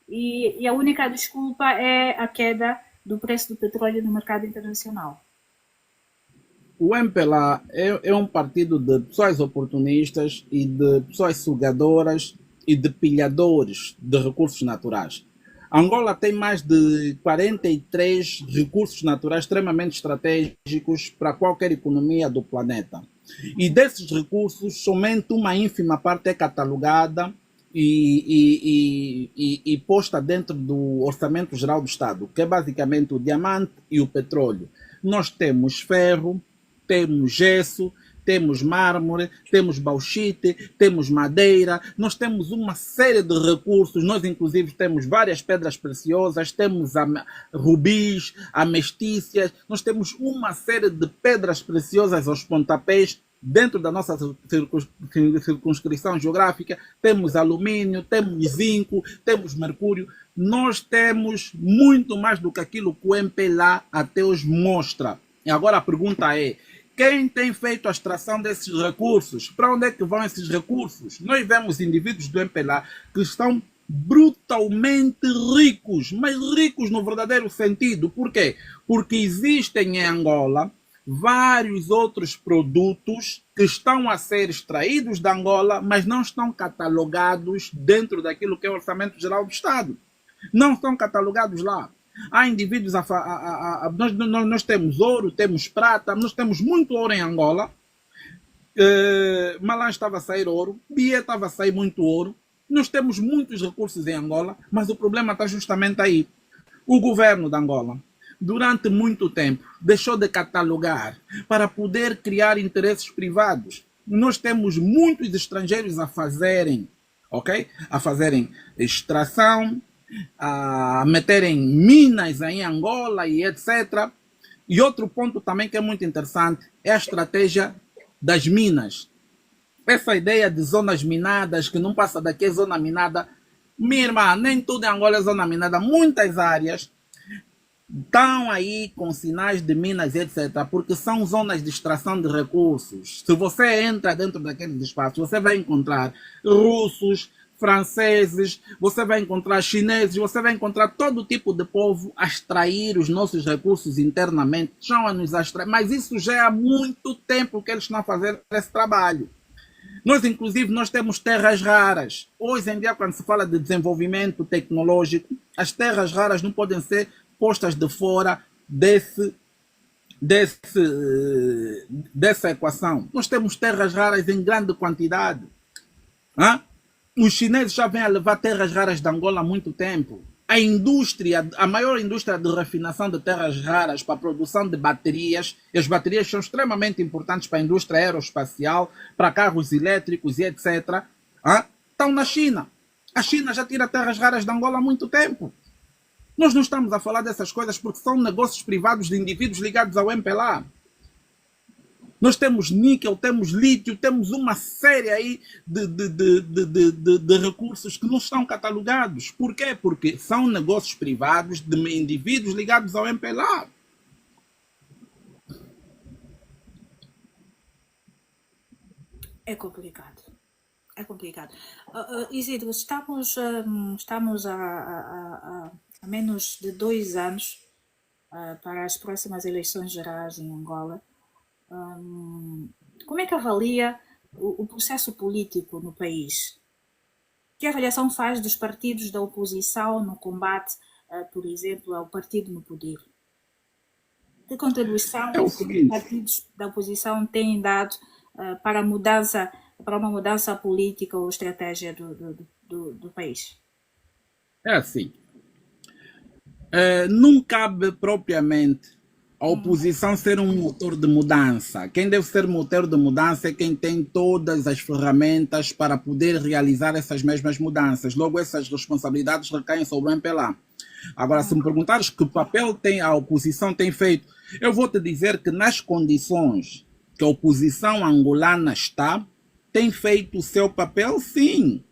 E a única desculpa é a queda do preço do petróleo no mercado internacional? O MPLA é um partido de pessoas oportunistas e de pessoas sugadoras e de pilhadores de recursos naturais. Angola tem mais de 43 recursos naturais extremamente estratégicos para qualquer economia do planeta. E desses recursos, somente uma ínfima parte é catalogada e posta dentro do Orçamento Geral do Estado, que é basicamente o diamante e o petróleo. Nós temos ferro, temos gesso, temos mármore, temos bauxite, temos madeira, nós temos uma série de recursos, nós inclusive temos várias pedras preciosas, temos rubis, amestícias, nós temos uma série de pedras preciosas aos pontapés dentro da nossa circunscrição geográfica, temos alumínio, temos zinco, temos mercúrio, nós temos muito mais do que aquilo que o MPLA até hoje mostra. E agora a pergunta é, quem tem feito a extração desses recursos? Para onde é que vão esses recursos? Nós vemos indivíduos do MPLA que estão brutalmente ricos, mas ricos no verdadeiro sentido. Por quê? Porque existem em Angola vários outros produtos que estão a ser extraídos da Angola, mas não estão catalogados dentro daquilo que é o Orçamento Geral do Estado. Não estão catalogados lá. Há indivíduos, nós temos ouro, temos prata, nós temos muito ouro em Angola. Malan estava a sair ouro, Bié estava a sair muito ouro. Nós temos muitos recursos em Angola, mas o problema está justamente aí. O governo da Angola, durante muito tempo, deixou de catalogar para poder criar interesses privados. Nós temos muitos estrangeiros a fazerem, ok? A fazerem extração, a meterem minas em Angola e etc. E outro ponto também que é muito interessante é a estratégia das minas. Essa ideia de zonas minadas, que não passa daqui é zona minada. Minha irmã, nem tudo em Angola é zona minada. Muitas áreas estão aí com sinais de minas, etc. Porque são zonas de extração de recursos. Se você entra dentro daqueles espaços, você vai encontrar russos, franceses, você vai encontrar chineses, você vai encontrar todo tipo de povo a extrair os nossos recursos internamente, estão a nos extrair, mas isso já é há muito tempo que eles estão a fazer esse trabalho. Nós, inclusive, nós temos terras raras. Hoje em dia, quando se fala de desenvolvimento tecnológico, as terras raras não podem ser postas de fora dessa equação. Nós temos terras raras em grande quantidade. Os chineses já vêm a levar terras raras de Angola há muito tempo. A maior indústria de refinação de terras raras para a produção de baterias, e as baterias são extremamente importantes para a indústria aeroespacial, para carros elétricos e etc., estão na China. A China já tira terras raras de Angola há muito tempo. Nós não estamos a falar dessas coisas porque são negócios privados de indivíduos ligados ao MPLA. Nós temos níquel, temos lítio, temos uma série aí de recursos que não estão catalogados. Por quê? Porque são negócios privados de indivíduos ligados ao MPLA. É complicado. É complicado. Isidro, estamos a menos de 2 anos para as próximas eleições gerais em Angola. Como é que avalia o processo político no país? Que avaliação faz dos partidos da oposição no combate, por exemplo, ao partido no poder? Que contribuição os partidos da oposição têm dado para uma mudança política ou estratégia do país? É assim. Não cabe propriamente a oposição ser um motor de mudança. Quem deve ser motor de mudança é quem tem todas as ferramentas para poder realizar essas mesmas mudanças. Logo, essas responsabilidades recaem sobre o MPLA. Agora, se me perguntares que papel a oposição tem feito, eu vou te dizer que nas condições que a oposição angolana está, tem feito o seu papel, sim.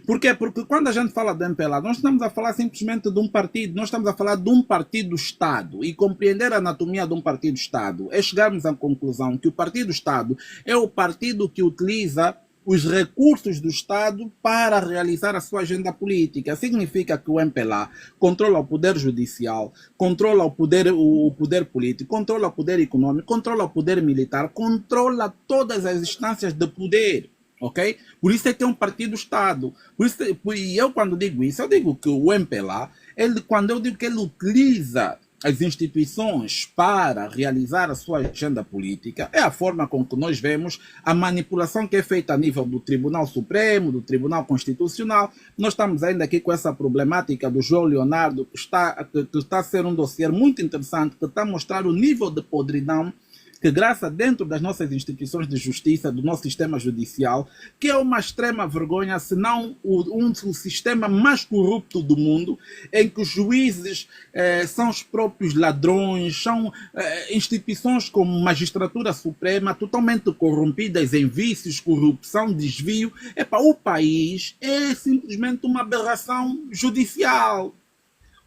Por quê? Porque quando a gente fala do MPLA, nós estamos a falar simplesmente de um partido, nós estamos a falar de um partido-Estado. E compreender a anatomia de um partido-Estado é chegarmos à conclusão que o partido-Estado é o partido que utiliza os recursos do Estado para realizar a sua agenda política. Significa que o MPLA controla o poder judicial, controla o poder político, controla o poder econômico, controla o poder militar, controla todas as instâncias de poder. Ok? Por isso é que é um partido-Estado. E eu, quando digo isso, eu digo que o MPLA, quando eu digo que ele utiliza as instituições para realizar a sua agenda política, é a forma com que nós vemos a manipulação que é feita a nível do Tribunal Supremo, do Tribunal Constitucional. Nós estamos ainda aqui com essa problemática do João Leonardo, que está a ser um dossiê muito interessante, que está a mostrar o nível de podridão que graça dentro das nossas instituições de justiça, do nosso sistema judicial, que é uma extrema vergonha, se não o sistema mais corrupto do mundo, em que os juízes são os próprios ladrões, são instituições como Magistratura Suprema totalmente corrompidas em vícios, corrupção, desvio. O país é simplesmente uma aberração judicial.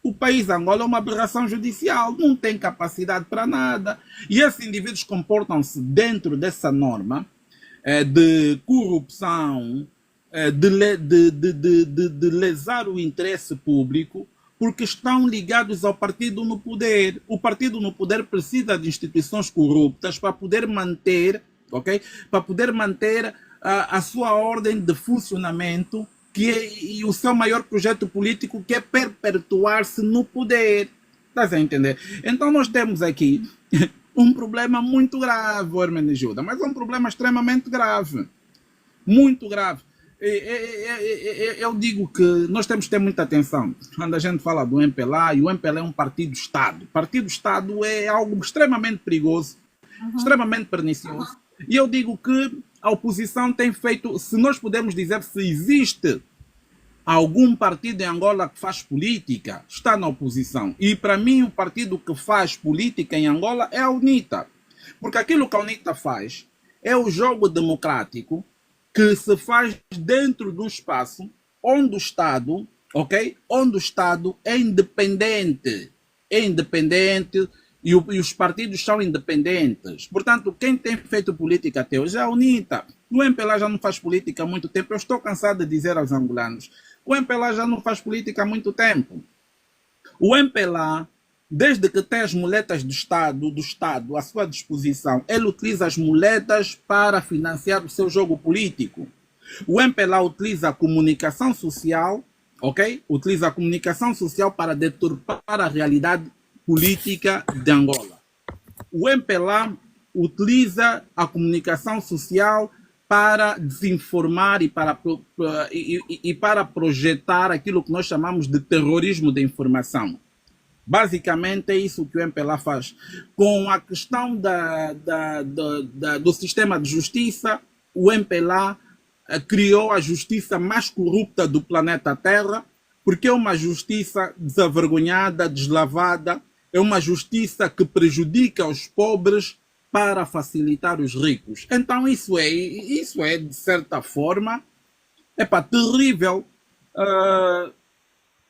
O país Angola é uma aberração judicial, não tem capacidade para nada. E esses indivíduos comportam-se dentro dessa norma de corrupção, de lesar o interesse público, porque estão ligados ao partido no poder. O partido no poder precisa de instituições corruptas para poder manter, para poder manter a sua ordem de funcionamento, e o seu maior projeto político, que é perpetuar-se no poder. Estás a entender? Então nós temos aqui um problema muito grave, Hermenegilda, mas é um problema extremamente grave. Muito grave. Eu digo que nós temos que ter muita atenção quando a gente fala do MPLA, e o MPLA é um partido-Estado. Partido-Estado é algo extremamente perigoso, extremamente pernicioso. E eu digo que a oposição tem feito, se nós podemos dizer se existe algum partido em Angola que faz política, está na oposição. E para mim o partido que faz política em Angola é a UNITA. Porque aquilo que a UNITA faz é o jogo democrático que se faz dentro de um espaço onde o Estado, onde o Estado é independente. É independente. E os partidos são independentes. Portanto, quem tem feito política até hoje é a UNITA. O MPLA já não faz política há muito tempo. Eu estou cansado de dizer aos angolanos. O MPLA já não faz política há muito tempo. O MPLA, desde que tem as muletas do Estado à sua disposição, ele utiliza as muletas para financiar o seu jogo político. O MPLA utiliza a comunicação social, Utiliza a comunicação social para deturpar a realidade política de Angola. O MPLA utiliza a comunicação social para desinformar e para projetar aquilo que nós chamamos de terrorismo de informação. Basicamente é isso que o MPLA faz. Com a questão do sistema de justiça, o MPLA criou a justiça mais corrupta do planeta Terra, porque é uma justiça desavergonhada, deslavada, é uma justiça que prejudica os pobres para facilitar os ricos. Então isso é de certa forma, terrível.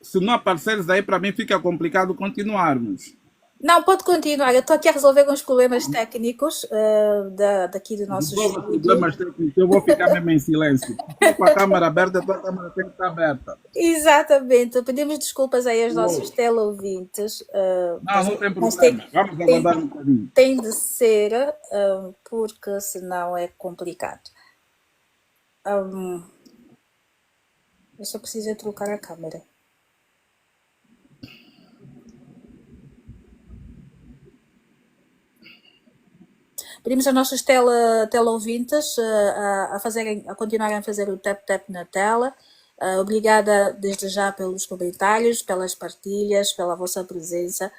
Se não apareceres aí, para mim fica complicado continuarmos. Não, pode continuar. Eu estou aqui a resolver alguns problemas técnicos daqui do nosso estúdio. Problemas técnicos, eu vou ficar mesmo em silêncio. Estou com a câmera aberta, a tua câmera tem que estar aberta. Exatamente. Pedimos desculpas aí aos nossos teleouvintes. Não tem problema. Vamos aguardar um bocadinho. Tem de ser, porque senão é complicado. Eu só preciso trocar a câmera. Pedimos aos nossos teleouvintes a continuarem a fazer o tap-tap na tela. Obrigada desde já pelos comentários, pelas partilhas, pela vossa presença,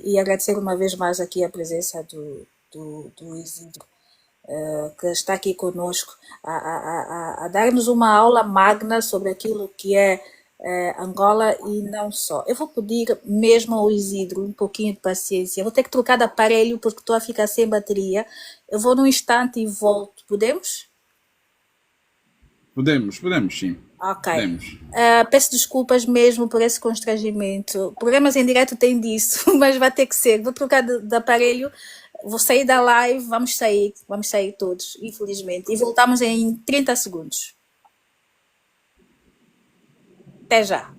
e agradecer uma vez mais aqui a presença do Isidro, que está aqui conosco a dar-nos uma aula magna sobre aquilo que é Angola e não só. Eu vou pedir mesmo ao Isidro um pouquinho de paciência. Eu vou ter que trocar de aparelho porque estou a ficar sem bateria. Eu vou num instante e volto. Podemos? Podemos sim. Ok. Podemos. Peço desculpas mesmo por esse constrangimento. Programas em direto têm disso, mas vai ter que ser. Vou trocar de aparelho Vou sair da live, vamos sair todos, infelizmente. E voltamos em 30 segundos. Até já.